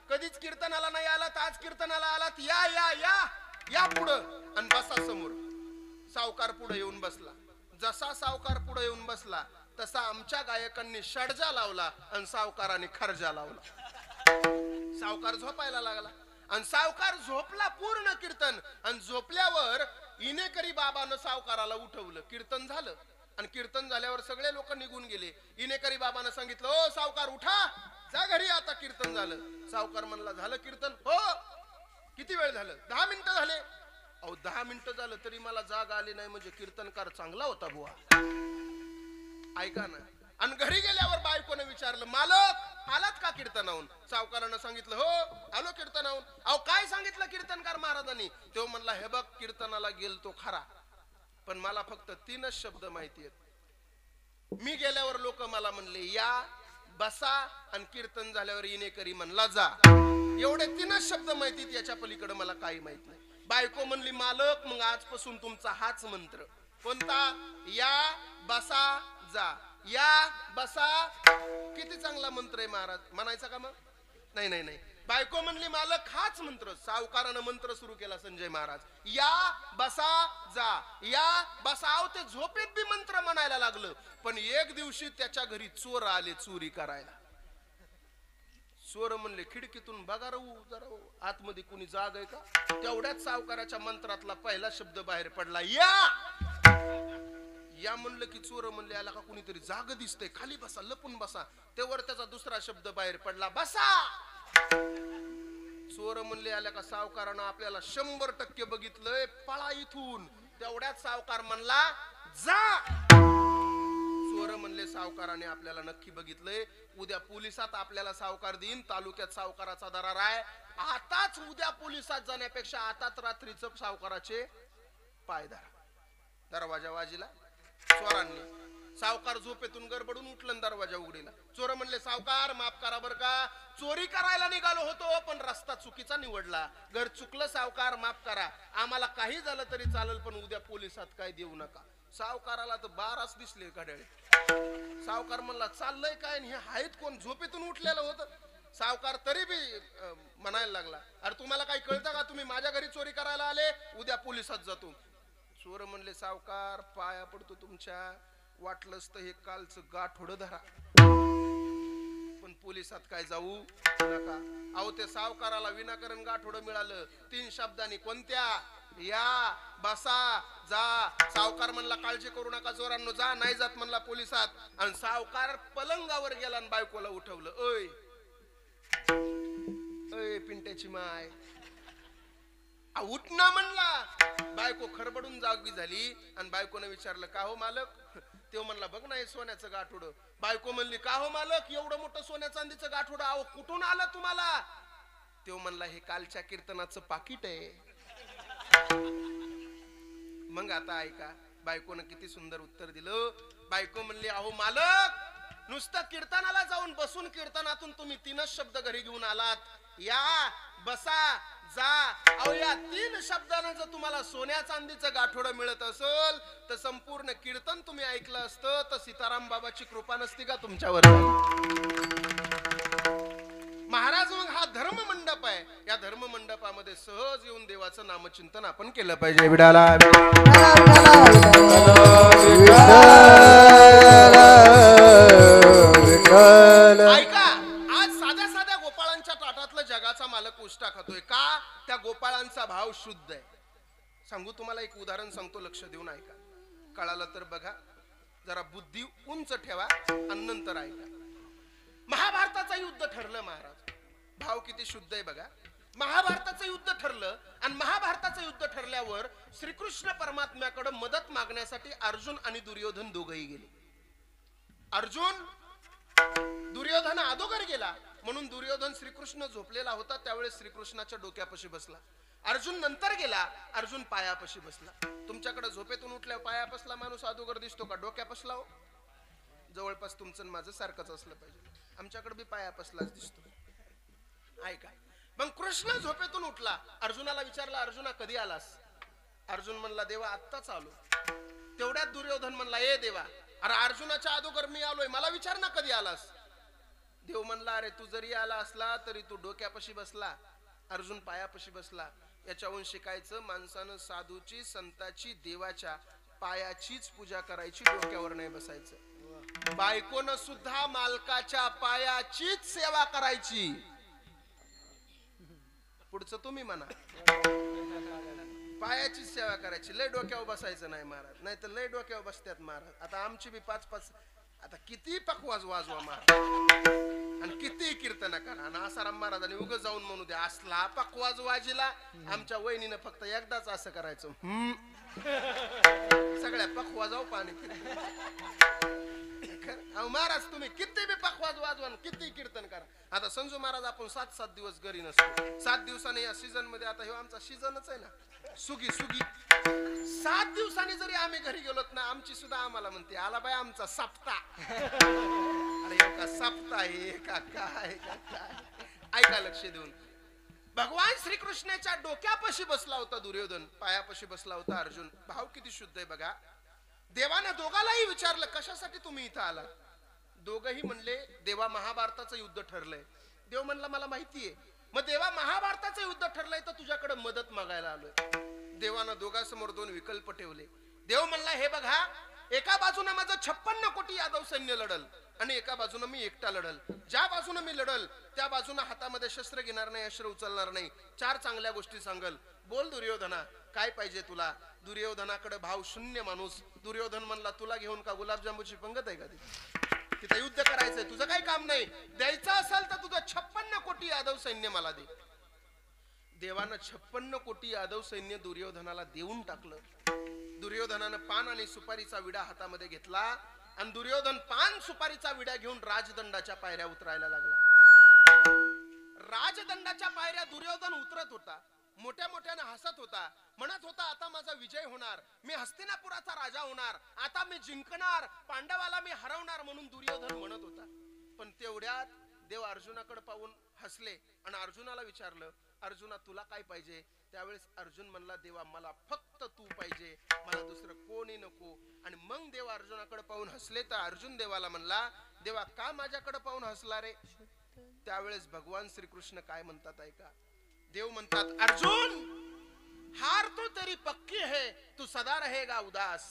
Speaker 1: कधीच कीर्तनाला नाही आलात, आज कीर्तनाला आलात, या या या या पुढं आणि बसा समोर. सावकार पुढे येऊन बसला. जसा सावकार पुढे येऊन बसला तसा आमच्या गायकांनी षडजा लावला आणि सावकाराने खर्जा लावला. सावकार झोपायला लागला आणि सावकार झोपला पूर्ण कीर्तन. आणि झोपल्यावर इनेकरी बाबानं सावकाराला उठवलं. कीर्तन झालं आणि कीर्तन झाल्यावर सगळे लोक निघून गेले. इनेकरी बाबानं सांगितलं, ओ सावकार उठा, जा घरी, आता कीर्तन झालं. सावकार म्हणला झालं कीर्तन? हो. किती वेळ झालं? 10 मिनिटं झाले. अहो 10 मिनिटं झालं तरी मला जाग आली नाही म्हणजे कीर्तनकार चांगला होता बुवा. ऐका ना. आणि घरी गेल्यावर बायकोने विचारलं, मालक आलात का कीर्तनाहून? सावकारानं सांगितलं, हो आलो कीर्तनाहून. अहो काय सांगितलं कीर्तनकार महाराजांनी? तो म्हणला, हे बघ कीर्तनाला गेलतो खरा, पण मला फक्त 3च शब्द माहिती आहेत. मी गेल्यावर लोक मला म्हणले या, बसा, आणि कीर्तन झाल्यावर इनेकरी म्हणला जा. एवढे 3च शब्द माहितीत, याच्या पलीकडे मला काही माहित नाही. बायको म्हणली, मालक मग आजपासून तुमचा हाच मंत्र. कोणता? या, बसा, जा. या, बसा. किती चांगला मंत्र आहे महाराज, म्हणायचा का मग? नाही नाही नाही. बायको म्हणली मालक हाच मंत्र. सावकारानं मंत्र सुरू केला संजय महाराज. या बसा जा, या बसा. अहो ते झोपेत बी मंत्र म्हणायला लागलं. पण एक दिवशी त्याच्या घरी चोर आले चोरी करायला. चोर म्हणले खिडकीतून बघा राहू जरा आतमध्ये कुणी जाग आहे का. तेवढ्याच सावकाराच्या मंत्रातला पहिला शब्द बाहेर पडला, या. या म्हणलं की चोर म्हणले आला का कुणीतरी जाग दिसतंय, खाली बसा, लपून बसा. तेवर त्याचा दुसरा शब्द बाहेर पडला, बसा. चोर म्हणले आल्या का सावकारानं आपल्याला 100% बघितलंय, पळा इथून. तेवढ्यात सावकार म्हणला जा. चोर म्हणले सावकाराने आपल्याला नक्की बघितलंय, उद्या पोलिसात आपल्याला सावकार देईन, तालुक्यात सावकाराचा दरार आहे. आताच उद्या पोलिसात जाण्यापेक्षा आताच रात्रीचं सावकाराचे पाय धरा. दरवाजा वाजिला. चोरांनी सावकार झोपेतून गडबडून उठलं, दरवाजा उघडीला. चोर म्हणले सावकार माफ करा बर का, चोरी करायला निघालो होतो पण रस्ता चुकीचा निवडला. घर चुकलं सावकार, माफ करा. आम्हाला काही झालं तरी चालेल पण उद्या पोलिसात काय देऊ नका. सावकाराला तर 12च दिसले घड्याळे. सावकार म्हणला चाललंय काय, हे आहेत कोण, झोपेतून उठलेलं होतं. सावकार तरी बी म्हणायला लागला, अरे तुम्हाला काही कळतं का, तुम्ही माझ्या घरी चोरी करायला आले, उद्या पोलिसात जातो. चोर म्हणले सावकार पाया पडतो तुमच्या, वाटलंच तर हे कालचं गाठोडं धरा पण पोलिसात काय जाऊ नका. अहो ते सावकाराला विनाकारण गाठोडं मिळालं 3 शब्दांनी. कोणत्या? या बसा जा. सावकार म्हणला काळजी करू नका चोरांनो, जा. नाही जात म्हणला पोलिसात. आणि सावकार पलंगावर गेला आणि बायकोला उठवलं. ओय ओय पिंट्याची माय, उठ ना म्हणला. बायको खरबडून जागी झाली आणि बायकोने विचारलं का हो मालक. तो म्हणला बघ ना हे सोन्याचं गाठोडं. बायको म्हणली का हो मालक, एवढं मोठं सोन्या चांदीचं गाठोडं अहो कुठून आलं तुम्हाला. तो म्हणला हे कालच्या कीर्तनाचं पाकिट आहे. मग आता ऐका बायकोनं किती सुंदर उत्तर दिलं. बायको म्हणली अहो मालक, नुसतं कीर्तनाला जाऊन बसून कीर्तनातून तुम्ही 3च शब्द घरी घेऊन आलात, या बसा जा. अहो या 3 शब्दानं जर तुम्हाला सोन्या चांदीचं गाठोडं मिळत असेल तर संपूर्ण कीर्तन तुम्ही ऐकलं असतं तर सीताराम बाबाची कृपा नसती का तुमच्यावर. महाराज मग हा धर्म मंडप आहे, या धर्म मंडपामध्ये सहज येऊन देवाचं नामचिंतन आपण केलं पाहिजे. विडाला ऐका, आज साध्या साध्या गोपाळांच्या ताटातलं जगाचा मालक उष्टा खातोय का, त्या गोपाळांचा भाव शुद्ध आहे. सांगू तुम्हाला एक उदाहरण सांगतो, लक्ष देऊन ऐका. कळालं तर बघा, जरा बुद्धी उंच ठेवा आणि नंतर ऐका. महाभारताचं युद्ध ठरलं महाराज, भाव किती शुद्ध आहे बघा. महाभारताचं युद्ध ठरलं आणि महाभारताचं युद्ध ठरल्यावर श्रीकृष्ण परमात्म्याकडे मदत मागण्यासाठी अर्जुन आणि दुर्योधन दोघही गेले. अर्जुन दुर्योधन अगोदर गेला म्हणून दुर्योधन श्रीकृष्ण झोपलेला होता त्यावेळेस श्रीकृष्णाच्या डोक्यापाशी बसला. अर्जुन नंतर गेला, अर्जुन पायापाशी बसला. तुमच्याकडे झोपेतून उठल्या पायापासला माणूस अगोदर दिसतो का डोक्यापासला हो? जवळपास तुमचं माझं सारखंच असलं पाहिजे. आमच्याकडे बी पायापासलाच दिसतो. ऐका, मग कृष्ण झोपेतून उठला, अर्जुनाला विचारला अर्जुना कधी आलास. अर्जुन म्हणला देवा आत्ताच आलो. तेवढ्यात दुर्योधन म्हणला ए देवा, अरे अर्जुनाच्या अगोदर मी आलोय, मला विचार ना कधी आलास. देव म्हणला अरे तू जरी आला असला तरी तू डोक्यापाशी बसला, अर्जुन पायापाशी बसला. याच्याहून शिकायचं माणसानं साधूची संताची देवाच्या पायाचीच पूजा करायची, डोक्यावर नाही बसायचं. बायकोनं सुद्धा मालकाच्या पायाचीच सेवा करायची. पुढचं तुम्ही म्हणा, पायाचीच सेवा करायची, लय डोक्यावर बसायचं नाही महाराज, नाही तर लय डोक्यावर बसतात महाराज. आता आमची बी 5-5 आता किती पकवाज वाजवा महाराज आणि किती कीर्तन करा आणि आसाराम महाराजांनी उगं जाऊन म्हणू द्या असला पकवाज वाजीला. आमच्या वहिनीनं फक्त एकदाच असं करायचं, सगळ्या पकवाजाव पाणी. महाराज तुम्ही किती बी पकवाज वाजवा किती कीर्तन करा. आता संजू महाराज आपण 7-7 दिवस घरी नसतो. 7 दिवसाने या सीझन मध्ये, आता हे आमचा सीझनच आहे ना, सुगी सुगी. 7 दिवसांनी जरी आम्ही घरी गेलोत ना, आमची सुद्धा आम्हाला म्हणते आला बाई आमचा सप्ताह. अरे का सप्ताह आहे का काय का काय. ऐका लक्ष देऊन, भगवान श्रीकृष्णाच्या डोक्यापाशी बसला होता दुर्योधन, पायापाशी बसला होता अर्जुन. भाव किती शुद्ध आहे बघा. देवाने दोघालाही विचारलं कशासाठी तुम्ही इथं आला. दोघही म्हणले देवा महाभारताचं युद्ध ठरलंय. देव म्हणला मला माहितीये मग देवा महाभारताचं युद्ध ठरलंय तर तुझ्याकडे मदत मागायला आलोय. देवानं दोघांसमोर दोन विकल्प ठेवले. देव म्हणला हे बघा, एका बाजूने माझं 56 कोटी यादव सैन्य लढल आणि एका बाजूने मी एकटा लढल. ज्या बाजूने मी लढल त्या बाजूने हातामध्ये शस्त्र घेणार नाही, अस्त्र उचलणार नाही. 4 चांगल्या गोष्टी सांगल. बोल दुर्योधना, काय पाहिजे तुला? दुर्योधनाकडे भाव शून्य माणूस. दुर्योधन म्हणला तुला घेऊन का गुलाबजामुची पंगत आहे का तिथं युद्ध करायचंय? तुझं काही काम नाही. द्यायचं असेल तर तुझं 56 कोटी यादव सैन्य मला दे. देवानं 56 कोटी यादव सैन्य दुर्योधनाला देऊन टाकलं. दुर्योधनानं पान आणि सुपारीचा विडा हातामध्ये घेतला आणि दुर्योधन पान सुपारीचा विडा घेऊन राजदंडाच्या पायऱ्या उतरायला लागला. राजदंडाच्या पायऱ्या दुर्योधन उतरत होता. मोठ्या मोठ्याने हसत होता. म्हणत होता आता माझा विजय होणार, मी हस्तिनापुराचा राजा होणार, आता मी जिंकणार, पांडवाला मी हरवणार म्हणून दुर्योधन म्हणत होता. पण तेवढ्यात देव अर्जुनाकडे पाहून हसले आणि अर्जुनाला विचारलं, अर्जुना तुला काय पाहिजे? त्यावेळेस अर्जुन म्हणला देवा मला फक्त तू पाहिजे, मला दुसरं कोणी नको. आणि मग देव अर्जुनाकडे पाहून हसले तर अर्जुन देवाला म्हणला देवा का माझ्याकडे पाहून हसला रे? त्यावेळेस भगवान श्रीकृष्ण काय म्हणतात ऐका. देव म्हणतात अर्जुन हार तो तेरी पक्की है, तू सदा रहेगा उदास.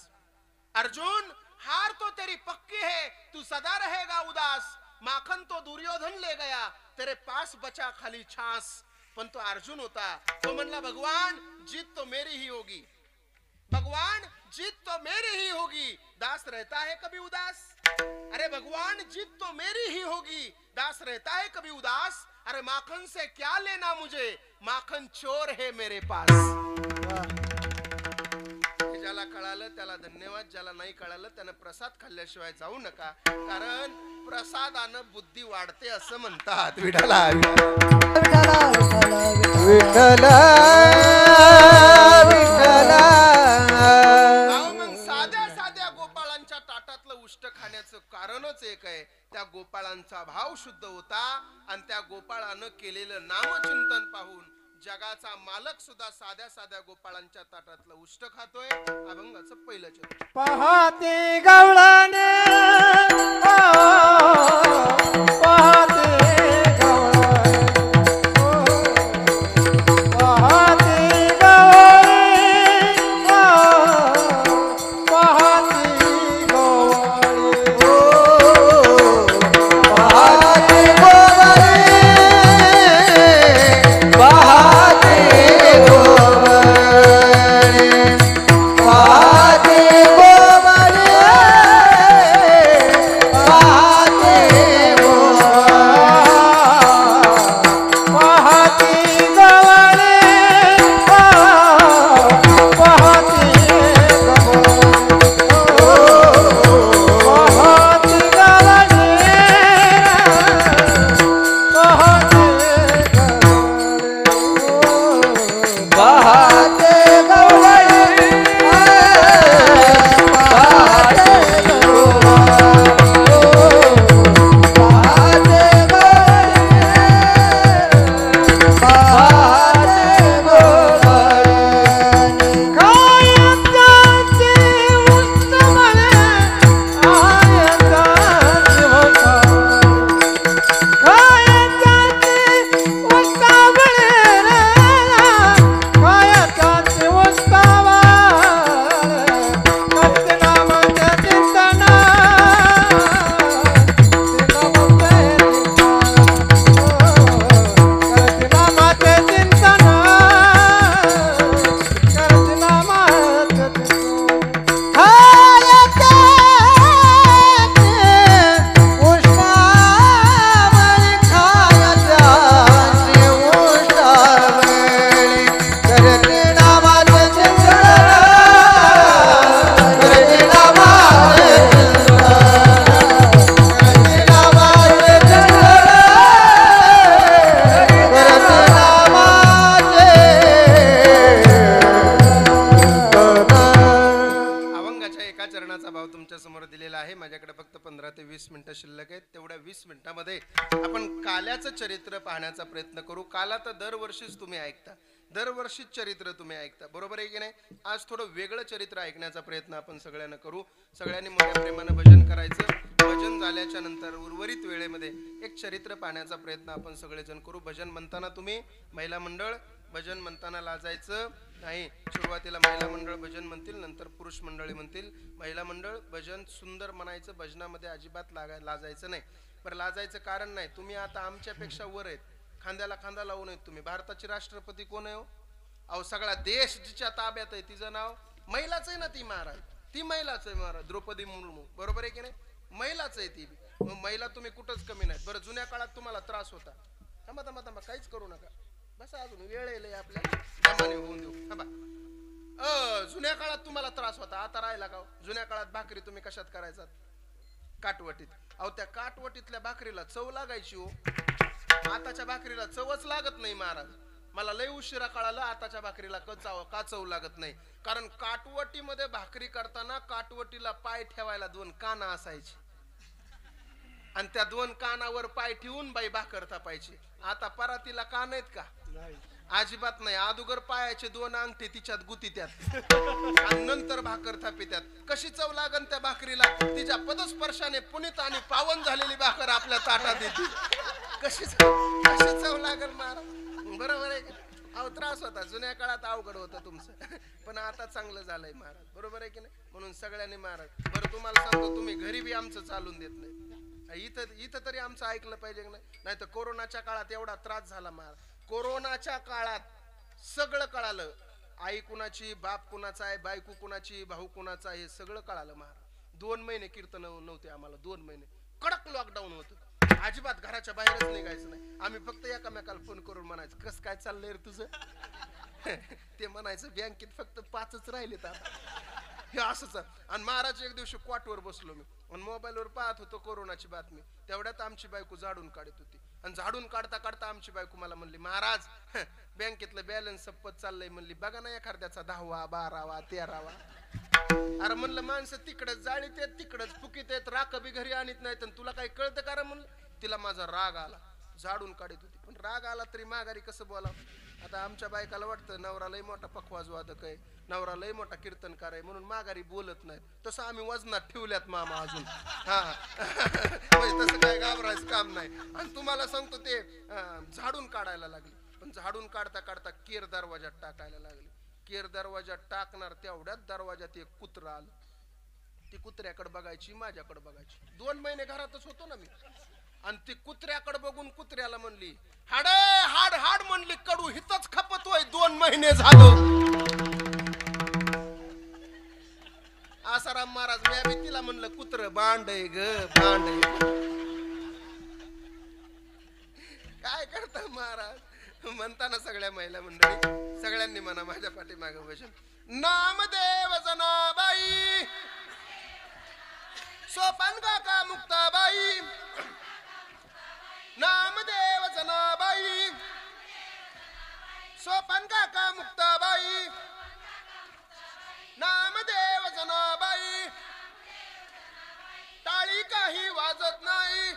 Speaker 1: अर्जुन हार तो तेरी पक्की है, तू सदा रहेगा उदास. माखन तो दुर्योधन ले गया, तेरे पास बचा खाली छास. पण तो अर्जुन होता, तो म्हणला भगवान जीत तो मेरी ही होगी, भगवान जीत तो मेरी ही होगी, दास रहता है कभी उदास. अरे भगवान जीत तो मेरी ही होगी, दास रहता है कभी उदास. अरे माखन से क्या लेना मुझे, माखन चोर है मेरे पास. ज्याला कळालं त्याला धन्यवाद, ज्याला नाही कळालं त्यानं प्रसाद खाल्ल्याशिवाय जाऊ नका, कारण प्रसादानं बुद्धी वाढते असं म्हणतात. विठ्ठला
Speaker 2: विठ्ठल विठ्ठल.
Speaker 1: मग साध्या साध्या गोपाळांच्या ताटातलं उष्ट खाण्याचं कारणच एक आहे, त्या गोपाळांचा भाव शुद्ध होता आणि त्या गोपाळानं केलेलं नामचिंतन पाहून जगाचा मालक सुद्धा साध्या साध्या गोपाळांच्या ताटातलं उष्ट खातोय. अभंगाचं पहिलं चरण.
Speaker 2: पहाते गवळाने पहाते गवळाने पहाते गवळी पहाते गवळी पहाते
Speaker 1: शिल्लक आहेत. तेवढ्या 20 मिनिटांमध्ये आपण काल्याचं चरित्र पाहण्याचा प्रयत्न करू. काला तर दरवर्षीच तुम्ही ऐकता, दरवर्षीच चरित्र तुम्ही ऐकता, बरोबर आहे की नाही? आज थोडं वेगळं चरित्र ऐकण्याचा प्रयत्न आपण सगळ्यांना करू. सगळ्यांनी मोठ्या प्रेमानं भजन करायचं. भजन झाल्याच्या नंतर उर्वरित वेळेमध्ये एक चरित्र पाहण्याचा प्रयत्न आपण सगळेजण करू. भजन म्हणताना तुम्ही महिला मंडळ भजन म्हणताना लाजायचं नाही. सुरुवातीला महिला मंडळ भजन म्हणतील, नंतर पुरुष मंडळी म्हणतील. महिला मंडळ भजन सुंदर म्हणायचं, भजनामध्ये अजिबात लाजायचं नाही. बरं, लाजायचं कारण नाही. तुम्ही आता आमच्यापेक्षा वर आहेत, खांद्याला खांदा लावून आहेत तुम्ही. भारताची राष्ट्रपती कोण आहे हो? अहो, सगळा देश जिच्या ताब्यात आहे तिचं नाव महिलाच आहे ना. ती महाराज, ती महिलाच आहे महाराज, द्रौपदी मुर्मू, बरोबर आहे की नाही? महिलाच आहे ती. मग महिला तुम्ही कुठंच कमी नाहीत. बरं, जुन्या काळात तुम्हाला त्रास होता. थांबा थांबा थांबा, काहीच करू नका, बस अजून वेळ येईल आपल्याला, दमाने होऊन देऊ. थांबा. जुन्या काळात तुम्हाला त्रास होता, आता राहिला का? जुन्या काळात भाकरी तुम्ही कशात करायचात? काटवटीत. अहो, त्या काटवटीतल्या भाकरीला चव लागायची हो. आताच्या भाकरीला चवच लागत नाही महाराज. मला लय उशिरा कळालं आताच्या भाकरीला का चव लागत नाही. कारण काटवटीमध्ये भाकरी करताना काटवटीला पाय ठेवायला 2 काना असायची आणि त्या 2 कानावर पाय ठेवून बाई भाकर थापायची. आता परातीला कान आहेत का? अजिबात नाही. अगोदर पायाचे 2 अंगठे तिच्यात गुतीत्यात आणि नंतर भाकर थापित्यात. कशी चव लागन त्या भाकरीला? तिच्या पदस्पर्शाने पुनीत आणि पावन झालेली भाकर आपल्या ताटात येते. कशी चव लागल महाराज? बरोबर आहे. अहो, त्रास होता जुन्या काळात, अवघड होतं तुमचं, पण आता चांगलं झालंय महाराज, बरोबर आहे की नाही? म्हणून सगळ्यांनी महाराज, बरं तुम्हाला सांगतो, तुम्ही घरी बी आमचं चालून देत नाही. इथं तरी आमचं ऐकलं पाहिजे की नाही? तर कोरोनाच्या काळात एवढा त्रास झाला महाराज. कोरोनाच्या काळात सगळं कळालं. आई कुणाची, बाप कुणाचा आहे, बायको कुणाची, भाऊ कुणाचा, हे सगळं कळालं महाराज. 2 महिने कीर्तन नव्हते आम्हाला. 2 महिने कडक लॉकडाऊन होतं. अजिबात घराच्या बाहेरच निघायचं नाही. आम्ही फक्त एकामेकाला फोन करून म्हणायचं, कसं काय चाललंय रे तुझं? ते म्हणायचं, बँकेत फक्त 5च राहिलेत आता. हे असंच. आणि महाराज एक दिवशी क्वाटवर बसलो मी आणि मोबाईलवर पाहत होतो कोरोनाची बातमी. तेवढ्यात आमची बायको झाडून काढत होती आणि झाडून काढता काढता आमची बायको मला म्हणली, महाराज बँकेतलं बॅलन्स संपत चाललंय. म्हणली, बघा ना एखाद्याचा 10वा 12वा 13वा. अरे म्हणलं, माणसं तिकडच जाळीत आहेत, तिकडच फुकीत आहेत, राख बी घरी आणत नाहीत, तुला काही कळतं का रे? म्हणलं. तिला माझा राग आला. झाडून काढत होती, पण राग आला तरी माघारी कसं बोलावं? आता आमच्या बायकाला वाटतं नवरा लय मोठा पखवाज वादक आहे, नवरा लय मोठा कीर्तनकार आहे, म्हणून माघारी बोलत नाही. तसं आम्ही वजनात ठेवल्यात मामा अजून. हा तसं काय घाबरायचं काम नाही. आणि तुम्हाला सांगतो, ते झाडून काढायला लागली, पण झाडून काढता काढता केर दरवाजात टाकायला लागली. केर दरवाजात टाकणार तेवढ्यात दरवाजात एक कुत्र आलं. ती कुत्र्याकडे बघायची, माझ्याकडे बघायची. 2 महिने घरातच होतो ना मी. आणि ती कुत्र्याकडे बघून कुत्र्याला म्हणली, हाड हाड हाड म्हणली, कडू हितच खपतोय. 2 महिने झालं. आसाराम महाराज, मी बी तिला म्हणलं, कुत्र बांडय ग बांडय. काय करता महाराज? म्हणताना सगळ्या महिला मंडळी, सगळ्यांनी म्हणा माझ्या पाठीमागे भजन. नामदेव जनाबाई, सोपान काका मुक्ताबाई, नामदेव जनाबाई, सोपान काका मुक्ताबाई, नामदेव जनाबाई. टाळी काही वाजत नाही.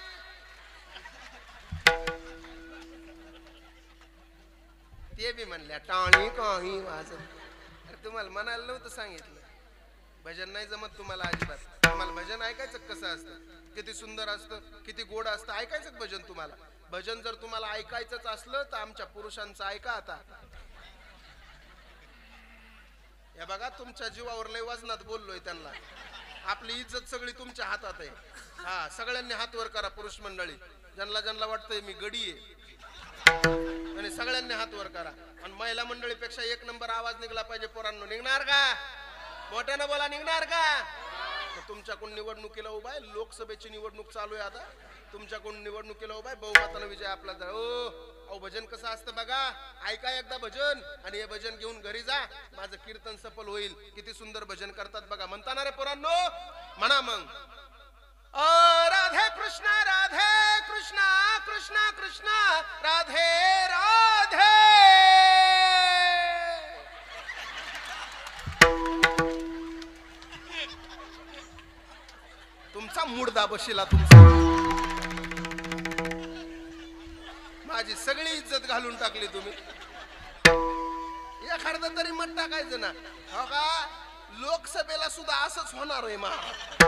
Speaker 1: ते बी म्हणल्या, टाळी काही वाजत. अरे तुम्हाला म्हणायला नव्हतं सांगितलं? भजन नाही जमत तुम्हाला अजिबात? तुम्हाला भजन ऐकायचं कसं असतं, किती सुंदर असतं, किती गोड असतं, ऐकायचं भजन तुम्हाला? भजन जर तुम्हाला ऐकायचंच असलं तर आमच्या पुरुषांचं ऐका. आता या बघा, तुमच्या जीवावर लय वजनात बोललोय त्यांना. आपली इज्जत सगळी तुमच्या हातात आहे. हा, सगळ्यांनी हात वर करा पुरुष मंडळी. ज्यांना वाटतंय मी गडी आहे, आणि सगळ्यांनी हात वर करा. आणि महिला मंडळीपेक्षा 1 नंबर आवाज निघला पाहिजे पोरांनो. निघणार का? मोठ्यानं बोला, निघणार का? तुमच्याकडून निवडणुकीला उभा आहे. लोकसभेची निवडणूक चालू आहे आता. तुमच्याकडून निवडणुकीला उभा आहे. बहुमतानं विजय आपला. अहो, भजन कसं असतं बघा. ऐका एकदा भजन आणि हे भजन घेऊन घरी जा. माझं कीर्तन सफल होईल. किती सुंदर भजन करतात बघा. म्हणता ना रे पोरांनो? म्हणा मग. राधे कृष्णा राधे कृष्णा कृष्णा कृष्णा राधे राधे. तुमचा मुडदा बशीला. तुमचा माझी सगळी इज्जत घालून टाकली तुम्ही. खारदा तरी मत टाकायचं ना. हो का, लोकसभेला सुद्धा असंच होणार आहे महाराज.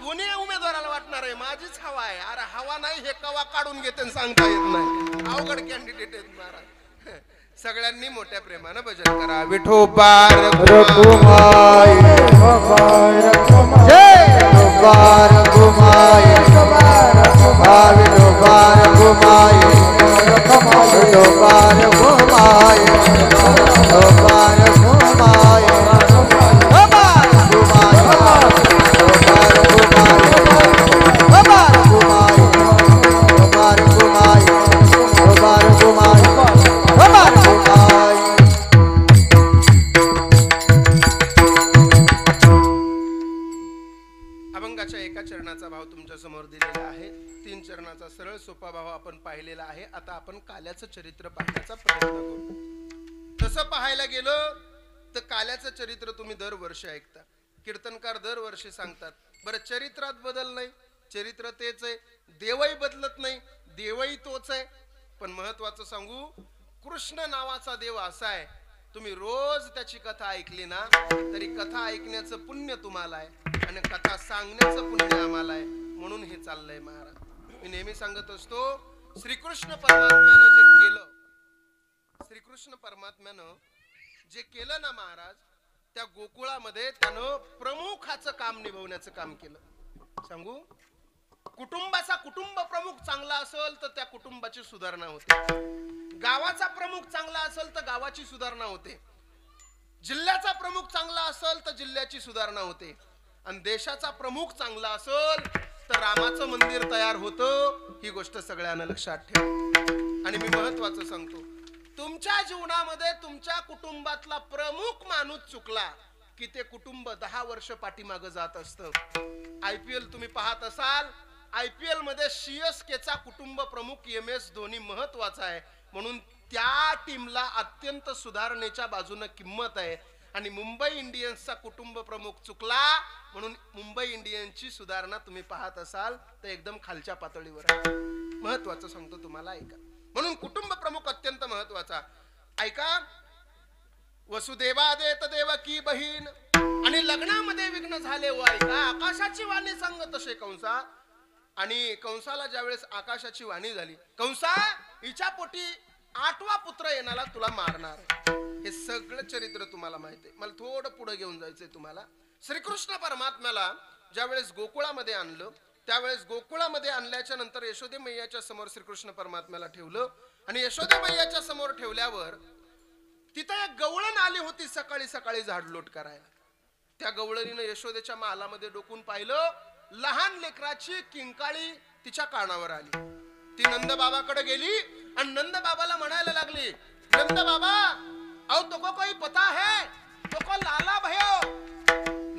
Speaker 1: दोन्ही उमेदवाराला वाटणार आहे माझीच हवा आहे. अरे हवा नाही हे कवा काढून घेते सांगता येत नाही. अवघड कॅन्डिडेट आहेत महाराज. सगळ्यांनी मोठ्या प्रेमानं भजन करा. विठोबा
Speaker 2: रघुमाई जय
Speaker 3: विठोबा रघुमाई विठोबा रघुमाई विठोबा रघुमाई विठोबा रघुमाई
Speaker 1: अभंगाच्या एका चरणाचा भाव तुमच्या समोर दिलेला आहे. 3 चरणाचा सरळ सोपा भाव आपण पाहिलेला आहे. आता आपण काल्याचं चरित्र पाहण्याचा प्रयत्न करू. तसं पाहायला गेलं तर काल्याचं चरित्र तुम्ही दरवर्षी ऐकता. कीर्तनकार दरवर्षी सांगतात. बरं, चरित्रात बदल नाही, चरित्र तेच आहे. देवही बदलत नाही, देवही तोच आहे. पण महत्वाचं सांगू, कृष्ण नावाचा देव असा आहे, तुम्ही रोज त्याची कथा ऐकली ना तरी कथा ऐकण्याचं पुण्य तुम्हाला आहे आणि कथा सांगण्याचं पुण्य आम्हाला आहे. म्हणून हे चाललंय महाराज. मी नेहमी सांगत असतो, श्रीकृष्ण परमात्म्यानं जे केलं ना महाराज, त्या गोकुळामध्ये त्यानं प्रमुखाचं काम निभवण्याचं काम केलं. सांगू, कुटुंबाचा कुटुंब प्रमुख चांगला असेल तर त्या कुटुंबाची सुधारणा होते. गावाचा प्रमुख चांगला असेल तर गावाची सुधारणा होते. जिल्ह्याचा प्रमुख चांगला असेल तर जिल्ह्याची सुधारणा होते. आणि देशाचा प्रमुख चांगला असेल तर रामाचं मंदिर तयार होतं. ही गोष्ट सगळ्यांना लक्षात ठेवा. आणि मी महत्वाचं सांगतो, तुमच्या जीवनामध्ये तुमच्या कुटुंबातला प्रमुख माणूस चुकला की ते कुटुंब 10 वर्ष पाठीमागे जात असतं. IPL तुम्ही पाहत असाल, IPL मध्ये CSKचा कुटुंब प्रमुख MS धोनी महत्वाचा आहे. म्हणून त्या टीमला अत्यंत सुधारणेच्या बाजूने किंमत आहे. आणि मुंबई इंडियन्सचा कुटुंब प्रमुख चुकला म्हणून मुंबई इंडियन्सची सुधारणा तुम्ही पाहत असाल तर एकदम खालच्या पातळीवर आहे. महत्वाचं सांगतो तुम्हाला, ऐका. म्हणून कुटुंब प्रमुख अत्यंत महत्वाचा. ऐका, वसुदेवा देत देवकी बहीण आणि लग्नामध्ये विघ्न झाले व ऐका आकाशाची वाणी सांगत तसे कंसा. आणि कंसाला ज्यावेळेस आकाशाची वाणी झाली, कंसा हिच्या पोटी 8वा पुत्र येणारा तुला मारणार. हे सगळं चरित्र तुम्हाला माहिती आहे. मला थोडं पुढे घेऊन जायचंय तुम्हाला. श्रीकृष्ण परमात्म्याला ज्यावेळेस गोकुळामध्ये आणलं, त्यावेळेस गोकुळामध्ये आणल्याच्या नंतर यशोदे मैयाच्या समोर श्रीकृष्ण परमात्म्याला ठेवलं. आणि यशोदे मैयाच्या समोर ठेवल्यावर तिथे एक गवळण आली होती सकाळी सकाळी झाडलोट करायला. त्या गवळणीनं यशोदेच्या मालामध्ये डोकून पाहिलं, लहान लेकराची किंकाळी तिच्या कानावर आली. ती नंद बाबाकडे गेली आणि नंद बाबाला म्हणायला लागली, नंद बाबा, अहो तुको कोई पता है, तुको लाला भयो.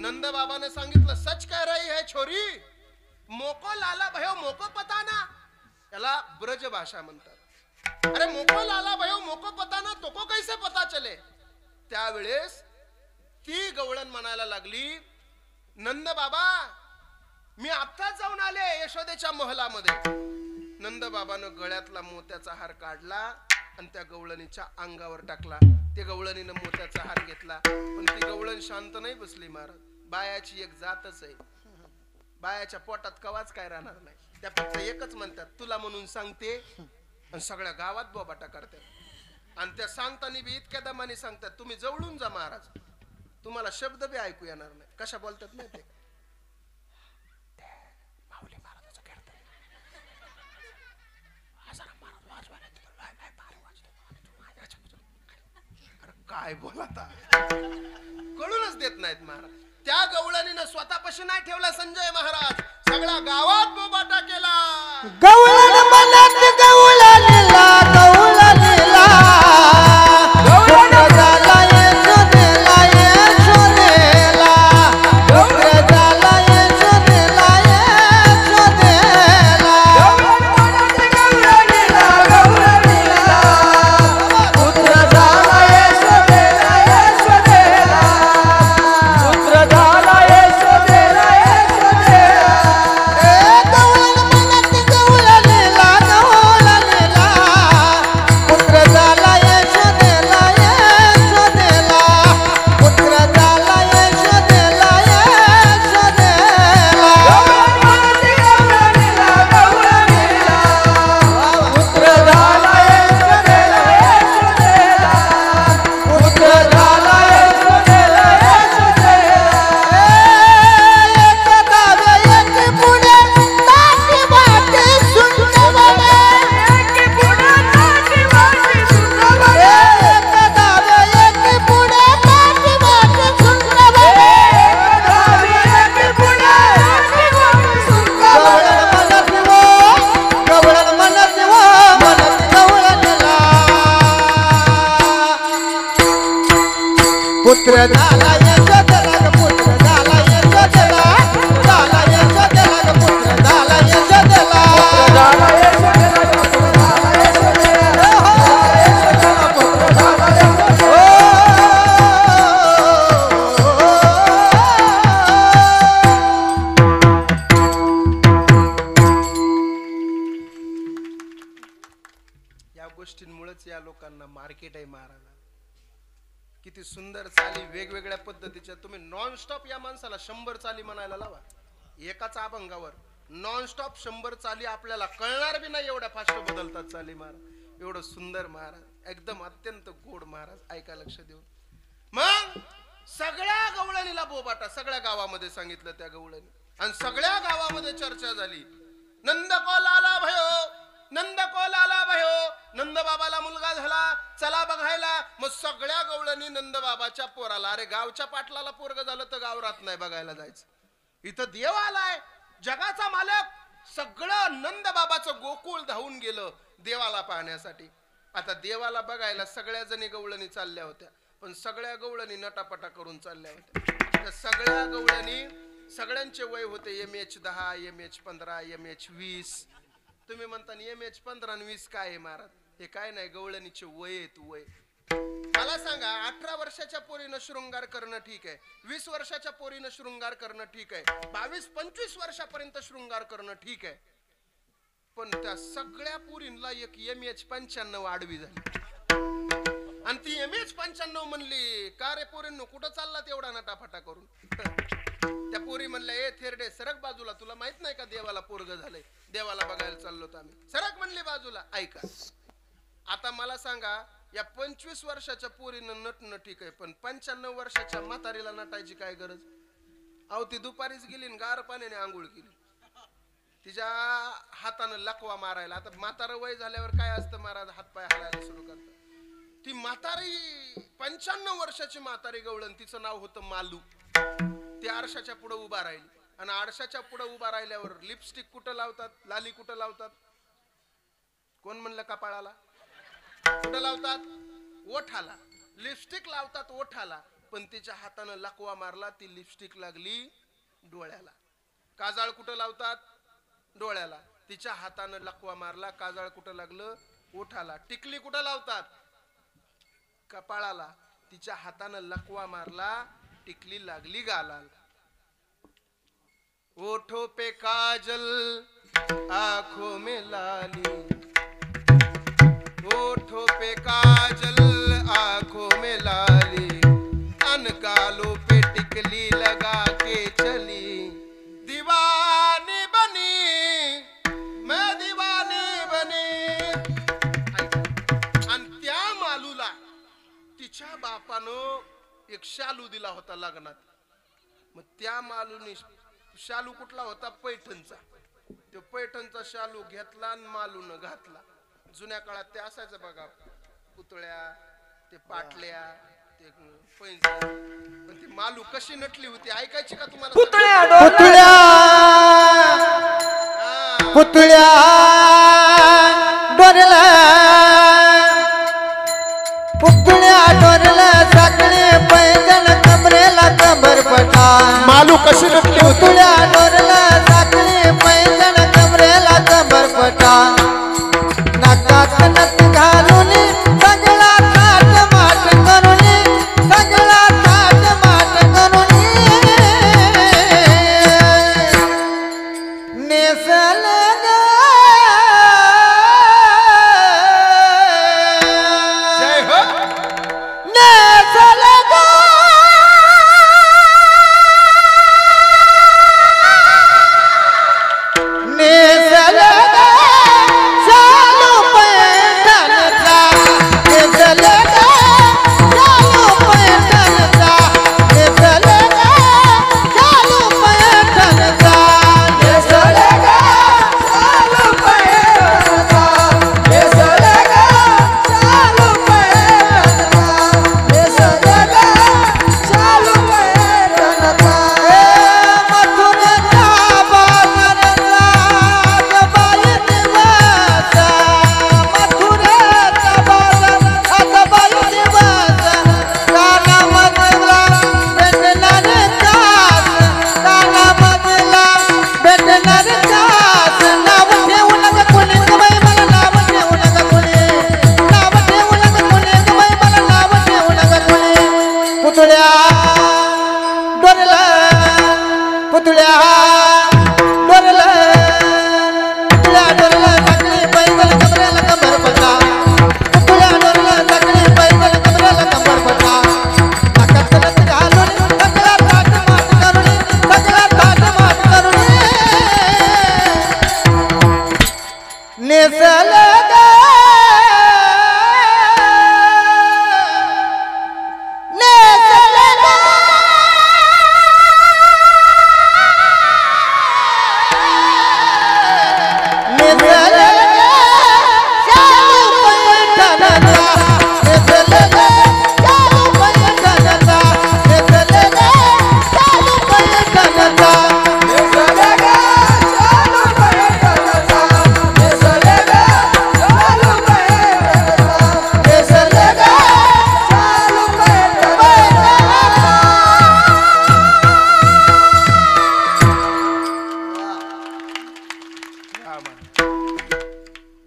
Speaker 1: नंद बाबा ने सांगितलं, सच कह रही है छोरी, मोको लाला भयो मोको पता ना. याला ब्रज भाषा म्हणतात. अरे मोको लाला भयो मोको पता ना, तुको कैसे पता चले. त्यावेळेस ती गवळण म्हणायला लागली, नंद बाबा, मी आत्ताच जाऊन आले यशोदेच्या महलामध्ये. नंद बाबानं गळ्यातला मोत्याचा हार काढला आणि त्या गवळणीच्या अंगावर टाकला. ते गवळणीनं मोत्याचा हार घेतला. पण ती गवळण शांत नाही बसली महाराज. बायाची एक जातच आहे, बायाच्या पोटात कवाच काय राहणार नाही. त्या फक्त एकच म्हणतात, तुला म्हणून सांगते, आणि सगळ्या गावात बोबाटा करतात. आणि त्या सांगताना बी इतक्या दमाने सांगतात, तुम्ही जवळून जा महाराज, तुम्हाला शब्द बी ऐकू येणार नाही. कशा बोलतात नाही ते. काय बोलता कळूनच देत नाहीत महाराज. त्या गवळणीनं स्वतःपाशी नाही ठेवला संजय महाराज, सगळ्या गावात बोबाटा केला.
Speaker 2: गवळण मनात गवळणीला गवळणीला गवळण झाला यशोदेला यशोदेला गवळण झाला यशोदेला यशोदेला गवळणीला गवळणीला पुत्र झाला यशोदेला यशोदेला पुत्र झाला यशोदेला यशोदेला. गवळण मनात गवळणीला गवळणीला पुत्र झाला यशोदेला ग पुत्र झाला यशोदेला झाला यशोदेला ग पुत्र झाला यशोदेला
Speaker 3: झाला यशोदेला ग पुत्र झाला यशोदेला यशोदेला पुत्र झाला यशोदेला
Speaker 1: या गोष्टींमुळेच या लोकांना मार्केट आहे महाराज. किती सुंदर चाली वेगवेगळ्या पद्धतीच्या. तुम्ही नॉनस्टॉप या माणसाला 100 चाली म्हणायला लावा एकाच अभंगावर. नॉनस्टॉप 100 चाली आपल्याला कळणार बी नाही एवढ्या फास्ट बदलतात चाली महाराज. एवढं सुंदर महाराज, एकदम अत्यंत गोड महाराज. ऐका लक्ष देऊन. मग सगळ्या गवळणीला बोबाटा सगळ्या गावामध्ये सांगितलं त्या गवळणी आणि सगळ्या गावामध्ये चर्चा झाली. नंद को लाला भयो, नंद को लाला भयो, नंद बाबाला मुलगा झाला, चला बघायला. मग सगळ्या गवळणी नंद बाबाच्या पोराला, अरे गावच्या पाटलाला पोरग झालं तर गाव राहत नाही बघायला जायचं. इथं देव आलाय जगाचा मालक. सगळं नंद बाबाचं गोकुळ धावून गेलं देवाला पाहण्यासाठी. आता देवाला बघायला सगळ्या जणी गवळणी चालल्या होत्या, पण सगळ्या गवळणी नटापटा करून चालल्या होत्या. त्या सगळ्या गवळणी, सगळ्यांचे वय होते MH10, MH15, MH20. तुम्ही म्हणता MH15 आणि 20 काय आहे महाराज? हे काय नाही, गवळणीचे वय आहेत वय. मला सांगा 18 वर्षाच्या पोरीनं शृंगार करणं ठीक आहे, 20 वर्षाच्या पोरीनं शृंगार करणं ठीक आहे, 22-25 वर्षापर्यंत शृंगार करणं ठीक आहे, पण त्या सगळ्या पोरींना एक MH95 आडवी झाली. आणि ती MH95 म्हणली, का रे पोरींनो कुठं चालला तेवढा नटाफटा करून? त्या पोरी म्हणल्या, ए थेरडे सरक बाजूला, तुला माहित नाही का देवाला पोरग झालंय, देवाला बघायला चाललो आम्ही. सरक म्हणली बाजूला. ऐका आता मला सांगा, या 25 वर्षाच्या पोरीनं नटणं ठीक आहे, पण 95 वर्षाच्या म्हातारीला नटायची काय गरज? अहो ती दुपारीच गेली आणि गार पाण्याने आंघोळ केली, तिच्या हातानं लकवा मारायला. आता म्हातारं वय झाल्यावर काय असतं महाराज, हातपाय हलायला सुरू करतात. ती म्हातारी 95 वर्षाची म्हातारी गवळण, तिचं नाव होतं मालू. ती आरशाच्या पुढे उभा राहिली आणि आरशाच्या पुढे उभा राहिल्यावर लिपस्टिक कुठं लावतात, लाली कुठं लावतात? कोण म्हणलं कपाळाला? कुठं लावतात? ओठाला. लिपस्टिक लावतात ओठाला, पण तिच्या हातानं लकवा मारला, ती लिपस्टिक लागली डोळ्याला. काजळ कुठं लावतात? डोळ्याला. तिच्या हातानं लकवा मारला, काजळ कुठं लागलं? ओठाला. टिकली कुठं लावतात? कपाळाला. तिच्या हातानं लकवा मारला, टिकली लागली गालाला. ओठों पे काजल आंखों में लाली, ओठों पे काजल आंखों में लाली, अन गालों पे टिकली लगा के चली, दीवानी बनी मैं दीवानी बनी. आणि त्या मालूला तिच्या बापानं एक शालू दिला होता लग्नात. मग त्या मालूने शालू कुठला होता? पैठणचा. तो पैठणचा शालू घेतला आणि मालून घातला. जुन्या काळात ते असायचं बघा, पुतळ्या, ते पाटल्या, ते पैंजण. पण ती मालू कशी नटली होती ऐकायची का तुम्हाला?
Speaker 2: पुतळ्या पुतळ्या डोरला, पुतळ्या डोरला, साखळे पैंजण कमरेला कंबर पठाण.
Speaker 1: मालू कशी नटली होती?
Speaker 2: पुतळ्या डोरला, साखळे पैंजण कमरेला कंबर पठाण. नाकात नथ घालून सगळा थाट माट करून, सगळा थाट माट करून नेसल ग.
Speaker 1: जय हो.
Speaker 2: नेसल ग. टिकल्या डोरलं टिकल्या डोरलं सगळी पैदल कमरेला कंबर पडला टिकल्या डोरलं सगळी पैदल कमरेला कंबर पडला नाकात घालून सगळा ताट माट करून सगळा ताट माट करून नेसल ग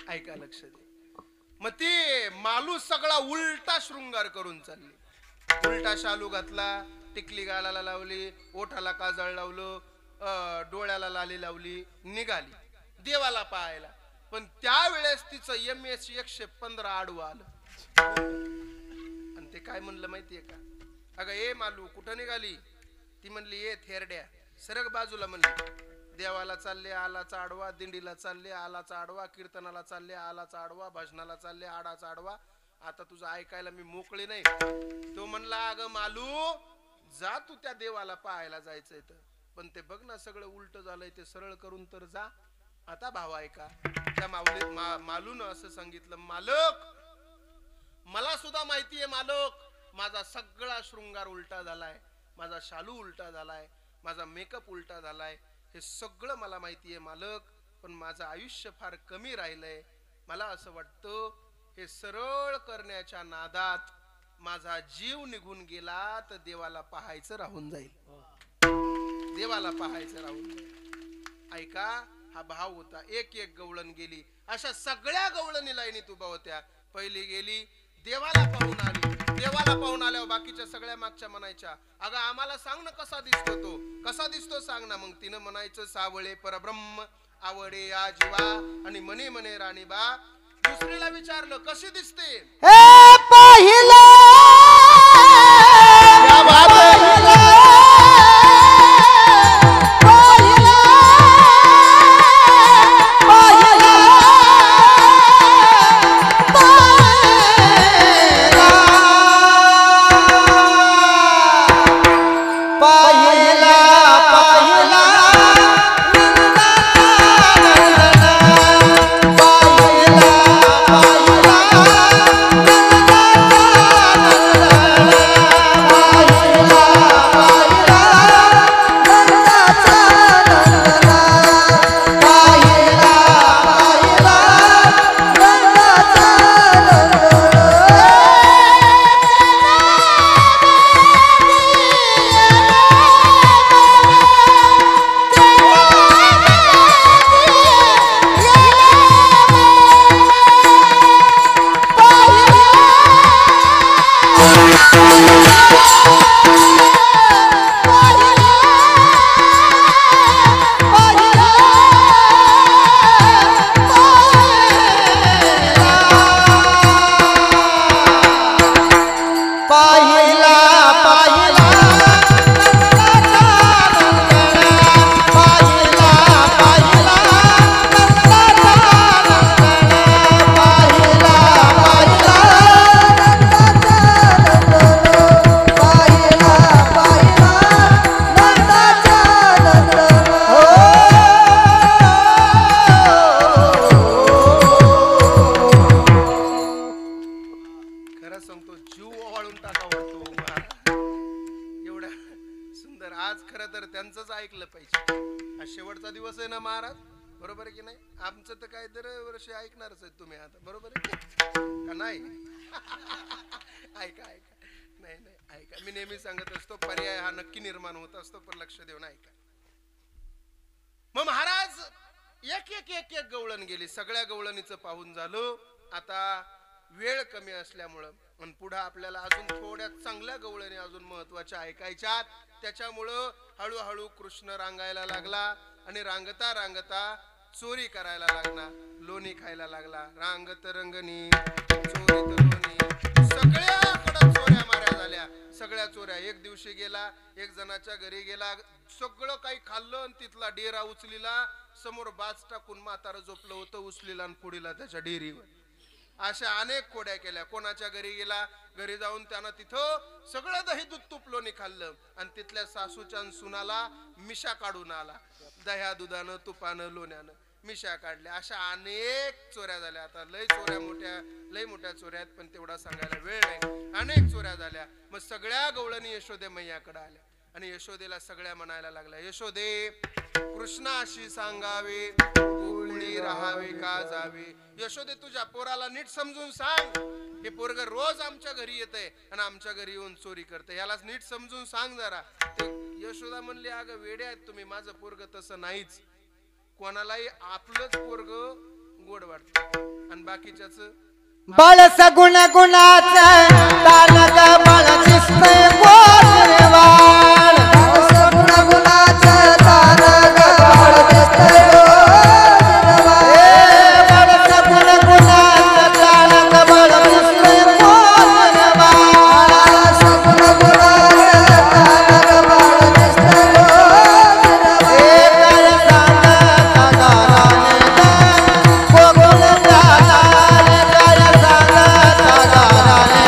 Speaker 1: ऐका लक्ष दे. मग ती मालू सगळा उलटा शृंगार करून चालली. उलटा शालू घातला, टिकली गालाला लावली, ओठाला काजळ लावलं, डोळ्याला लाली लावली, निघाली देवाला पाहायला. पण त्यावेळेस तिचं MS 115 आडवं आलं. आणि ते काय म्हणलं माहितीये का? अगं ए मालू कुठं निघाली? ती म्हणली ए थेरड्या सरक बाजूला. म्हणली देवाला चालले आलाचा आडवा, दिंडीला चालले आलाचा आडवा, कीर्तनाला चालले आलाचा आडवा, भजनाला चालले आडाचा आडवा. आता तुझं ऐकायला मी मोकळे नाही. तो म्हणला अगं मालू जा तू त्या देवाला पाहायला जायचंय तर, पण ते बघ ना सगळं उलट झालंय, ते सरळ करून तर जा. आता भाव ऐका, त्या मालून असं सांगितलं, मालक मला सुद्धा माहितीये मालक, माझा सगळा शृंगार उलटा झालाय, माझा शालू उलटा झालाय, माझा मेकअप उलटा झालाय, हे सगळं मला माहितीये मालक. पण माझं आयुष्य फार कमी राहिलंय. मला असं वाटतं हे सरळ करण्याच्या नादात माझा जीव निघून गेला तर देवाला पाहायचं राहून जाईल, देवाला पाहायचं राहून जाईल. ऐका, हा भाव होता. एक एक गवळण गेली. अशा सगळ्या गवळणी लाईनीत उभा होत्या. पहिली गेली देवाला पाहून आली. देवाला पाहून आल्यावर बाकीच्या सगळ्या मागच्या म्हणायच्या अगं आम्हाला सांग ना कसा दिसतो तो, कसा दिसतो सांग ना. मग तिनं म्हणायचं सावळे परब्रह्म आवडे या जीवा आणि मने मने राणीबा. दुसरीला विचारलं कशी दिसते?
Speaker 2: हे पाहिलं
Speaker 1: शेवटचा दिवस आहे ना महाराज, बरोबर आहे की नाही? आमचं तर काय दरवर्षी ऐकणारच आहे तुम्ही आता, बरोबर आहे का नाही? ऐका ऐका, नाही नाही ऐका, मी नेहमी सांगत असतो पर्याय हा नक्की निर्माण होत असतो, पण लक्ष देऊन ऐका. मग महाराज एक एक एक एक गवळण गेली. सगळ्या गवळणीचं पाहून झालं. आता वेळ कमी असल्यामुळं आणि पुढे आपल्याला अजून थोड्या चांगल्या गवळणी अजून महत्वाच्या ऐकायच्यात. त्याच्यामुळं हळूहळू कृष्ण रांगायला लागला आणि रांगता रांगता चोरी करायला लागला, लोणी खायला लागला. रांगत रंगणी चोरीत लोणी, सगळ्याकडे चोऱ्या माऱ्या झाल्या, सगळ्या चोऱ्या. एक दिवशी गेला, एक जणाच्या घरी गेला, सगळं काही खाल्लं आणि तिथला डेरा उचलीला, समोर बाज टाकून म्हातारं झोपलं होतं, उचलीला आणि पुढीला त्याच्या डेरीवर. अशा अनेक खोड्या केल्या. कोणाच्या घरी गेला, घरी जाऊन त्यानं तिथं सगळं दही दूध तूप लोणी खाल्लं आणि तिथल्या सासूच्या सुनाला मिशा काढून आला. दह्या दुधानं तुपानं लोण्यानं मिशा काढल्या. अशा अनेक चोऱ्या झाल्या. आता लय मोठ्या चोऱ्या आहेत, पण तेवढा सांगायला वेळ नाही. अनेक चोऱ्या झाल्या. मग सगळ्या गवळणी यशोदे मैयाकडे आल्या आणि यशोदेला सगळ्या म्हणायला लागल्या, यशोदे कृष्णाशी सांगावे गोकुळी राहावे का जावे. यशोदे तुझ्या पोराला नीट समजून सांग, हे पोरग रोज आमच्या घरी येतंय आणि आमच्या घरी येऊन चोरी करते, याला नीट समजून सांग जरा. यशोदा म्हणली, अगं वेडे आहेत तुम्ही, माझं पोरग तसं नाहीच. कोणालाही आपलंच पोरग गोड वाटत आणि बाकीच्याच
Speaker 2: बाळ सगुण गुणाचं तान ग बाळ दिसतंय गोडवाळ.
Speaker 3: सगुण गुणाचं तान ग बाळ दिसतंय गोडवाळ.
Speaker 2: बाळ सगुण गुणाचं तान ग बाळ दिसतंय गोडवाळ.
Speaker 3: सगुण गुणाचं तान ग बाळ दिसतंय गोडवाळ.
Speaker 2: काय सांगता गाराने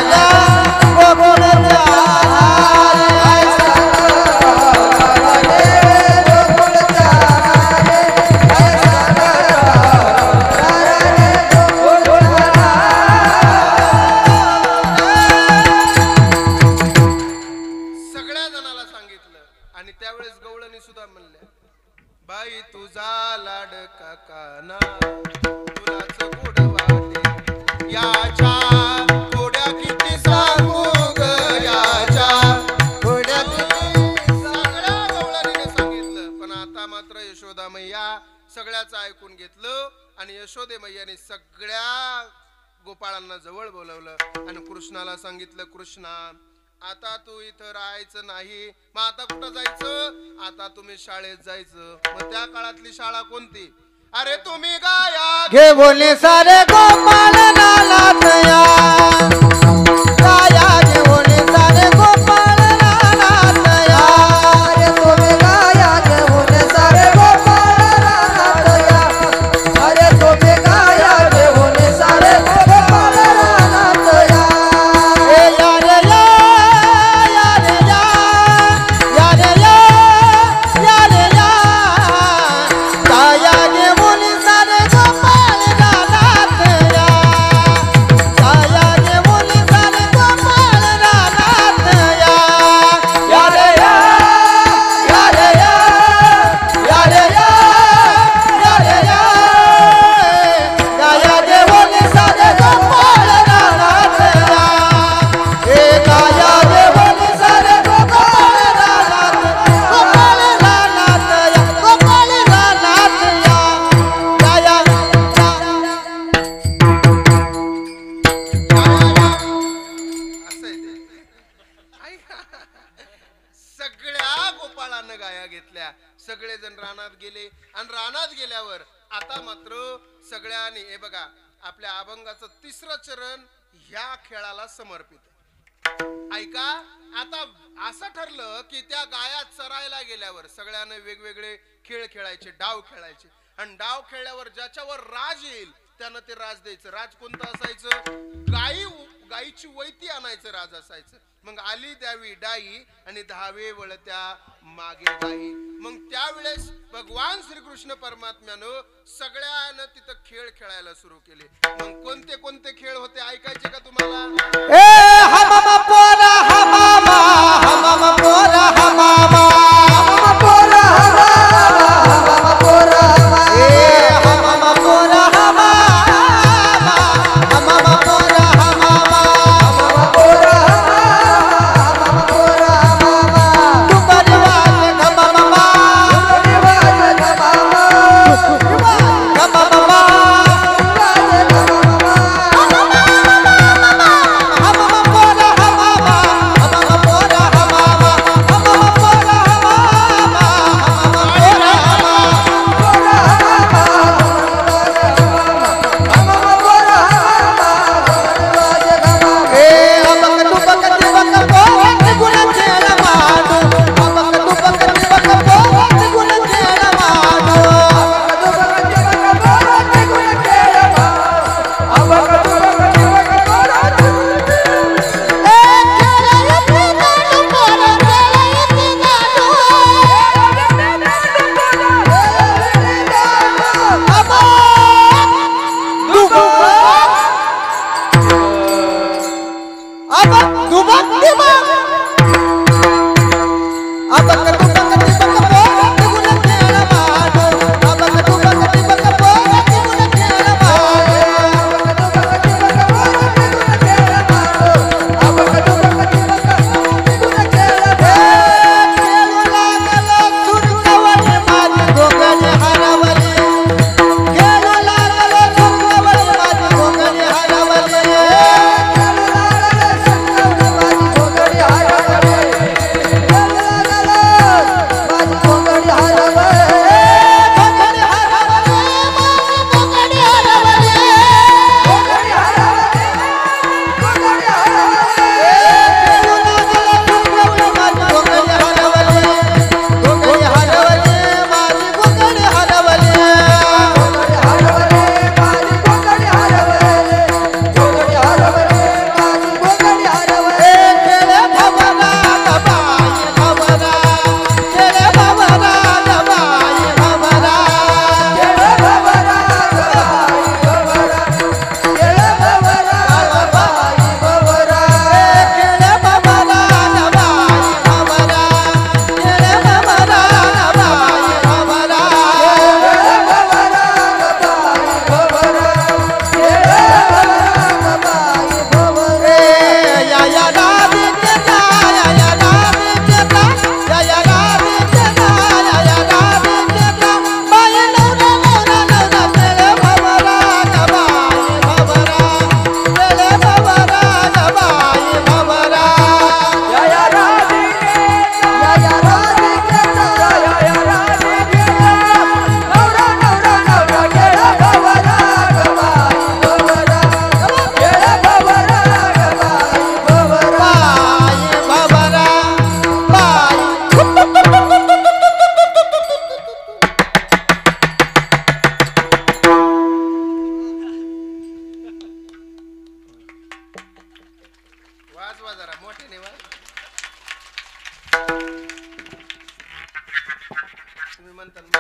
Speaker 2: ग गोकुळ जाणार. काय सांगता गाराने ग गोकुळ
Speaker 1: सगळ्या जणाला सांगितलं. आणि त्यावेळेस गवळणी सुद्धा म्हणल्या, बाई तुझा लाडका काना तुलाच गोड वाटे, याच्या थोड्या किती सांगू ग, याच्या थोड्या सगळ्या गवळणीने सांगितलं. पण आता मात्र यशोदा मैया सगळ्याचं ऐकून घेतलं आणि यशोदे मैयाने सगळ्या गोपाळांना जवळ बोलवलं आणि कृष्णाला सांगितलं, कृष्णा आता तू इथं राहायचं नाही, मग आता कुठं जायचं, आता तुम्ही शाळेत जायचं. मग त्या काळातली शाळा कोणती, अरे तुम्ही गाया
Speaker 2: घेऊन सारे गोपाळ नानात या. गाया घेऊन सारे गोपाळ नानात या.
Speaker 3: अरे तुम्ही गाया घेऊन सारे गोपाळ रानात या. अरे तुम्ही गाया घेऊन सारे गोपाळ रानात या.
Speaker 2: ए या रे या, या रे या, या रे या, या रे या. गाया घेऊन सारे गोपाळ नानात या. गाया घेऊन सारे गोपाळ नानात या. या रे या, या रे या, या रे या, या रे या. गाया घेऊन सारे गोपाळ नानात या. ए गाया घेऊन सारे गोपाळ नानात, गोपाळ नानात या, गोपाळ नानात या. गाया
Speaker 1: असं आहे ते. ऐका. सगळ्या गोपाळांना गाया घेतल्या, सगळेजण रानात गेले आणि रानात गेल्यावर आता मात्र सगळ्यांनी, हे बघा आपल्या अभंगाचं तिसरं चरण ह्या खेळाला समर्पित आहे. ऐका, आता असं ठरलं की त्या गाया चरायला गेल्यावर सगळ्यांना वेगवेगळे खेळ खेळायचे, डाव खेळायचे आणि डाव खेळल्यावर ज्याच्यावर राज येईल त्यानं ते राज द्यायचं. राज कोणतं असायचं, गायीची वैती आणायचं राज असायचं. मग आली द्यावी डाई आणि 10वे वळत्या मागे गाई. मग त्यावेळेस भगवान श्रीकृष्ण परमात्म्यानं सगळ्यांना तिथं खेळ खेळायला सुरू केले. मग कोणते कोणते खेळ होते ऐकायचे का तुम्हाला?
Speaker 2: ए हमामा पोरा हमामा, हमामा पोरा हमामा,
Speaker 3: हमामा पोरा हमामा, पोरा
Speaker 2: ए हमामा पोरा हमामा, हमामा पोरा हमामा,
Speaker 3: पोरा हमामा, पोरा हमामा.
Speaker 2: दुपारी वाजे घमामा,
Speaker 3: वाजे घमामा,
Speaker 2: घमामा,
Speaker 3: वाजे घमामा.
Speaker 2: हमामा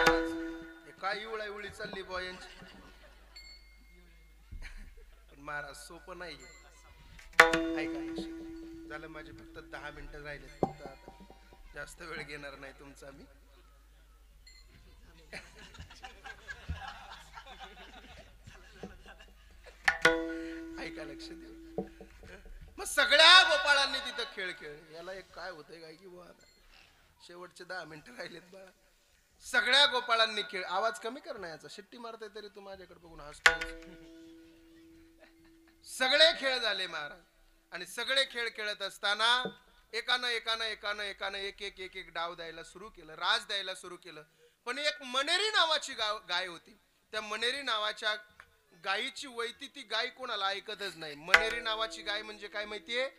Speaker 1: हे काय इवळी चालली बुवा यांची. पण महाराज सोपं नाहीये. ऐका झालं माझे फक्त 10 मिनिटं राहिले. फक्त आता जास्त वेळ घेणार नाही तुमचा मी. ऐका लक्ष देऊ. मग सगळ्या गोपाळांनी तिथं खेळ खेळ. याला एक काय होतंय काय की बुवा आता शेवटचे 10 मिनिटं राहिलेत बाळा. सगळ्या गोपाळांनी खेळ. आवाज कमी कर ना याचा. शिट्टी मारते तरी तू माझ्याकडे बघून हसतो. सगळे खेळ झाले महाराज. आणि सगळे खेळ खेळत असताना एकानं एक एक डाव द्यायला सुरू केलं. राज द्यायला सुरू केलं. पण एक मनेरी नावाची गाय होती. त्या मनेरी नावाच्या गायीची वैती ती गाय कोणाला ऐकतच नाही. मनेरी नावाची गाय म्हणजे काय माहितीये?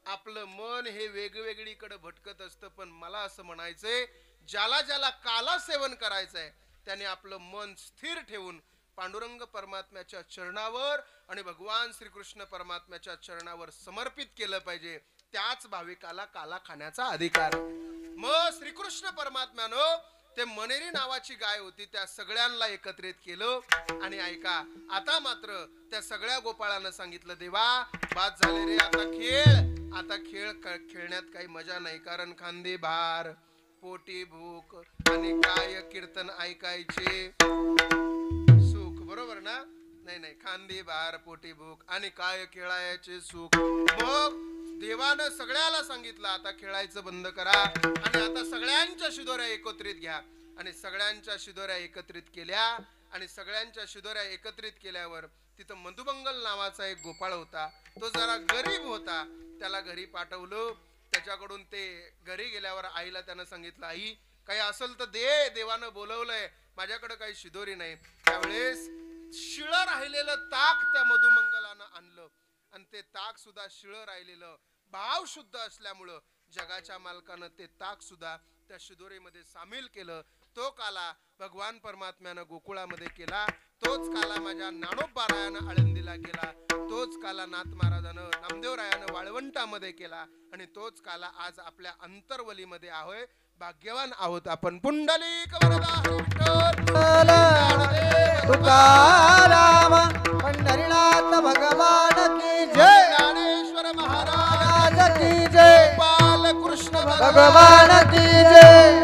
Speaker 1: आपलं मन हे वेगवेगळीकडे भटकत असतं. पण मला असं म्हणायचंय ज्याला ज्याला काला सेवन करायचंय त्याने आपलं मन स्थिर ठेवून पांडुरंग परमात्म्याच्या चरणावर आणि भगवान श्रीकृष्ण परमात्म्याच्या चरणावर समर्पित केलं पाहिजे. त्याच भाविकाला काला खाण्याचा अधिकार. मग श्रीकृष्ण परमात्म्यानं ते मनेरी नावाची गाय होती त्या सगळ्यांना एकत्रित केलं. आणि ऐका आता मात्र त्या सगळ्या गोपाळांना सांगितलं देवा बाद झाले रे आता खेळ खेळण्यात काही मजा नाही. कारण खांदे भार पोटी भूक आणि काय कीर्तन ऐकायचे सुख. बरोबर ना? नाही खांदे भार पोटी भूक आणि काय खेळायचे सुख. मग देवानं सगळ्याला सांगितलं आता खेळायचं बंद करा आणि आता सगळ्यांच्या शिदोऱ्या एकत्रित घ्या. आणि सगळ्यांच्या शिदोऱ्या एकत्रित केल्या. आणि सगळ्यांच्या शिदोऱ्या एकत्रित केल्यावर तिथं मधुमंगल नावाचा एक गोपाळ होता. तो जरा गरीब होता. त्याला घरी पाठवलं. त्याच्याकडून ते घरी गेल्यावर आईला त्यानं सांगितलं आई काही असेल तर दे. देवानं बोलवलंय. माझ्याकडे काही शिदोरी नाही. त्यावेळेस शिळं राहिलेलं ताक त्या मधुमंगलानं आणलं. आणि ते ताक सुद्धा शिळं राहिलेलं भाव शुद्ध असल्यामुळं जगाच्या मालकानं ते ताक सुद्धा त्या शिदोरीमध्ये सामील केलं. तो काला भगवान परमात्म्यानं गोकुळामध्ये केला. तोच काला माझ्या ज्ञानोबारायानं आळंदीला केला. तोच काला नाथ महाराजानं नामदेवरायानं वाळवंटामध्ये केला. आणि तोच काला आज आपल्या अंतर्वलीमध्ये आहे. भाग्यवान आहोत आपण. पुंडलिक वरदा विठ्ठल
Speaker 2: तुकाराम पंढरीनाथ भगवान की जय.
Speaker 1: ज्ञानेश्वर महाराज
Speaker 2: की जय.
Speaker 1: बालकृष्ण
Speaker 2: भगवान की जय.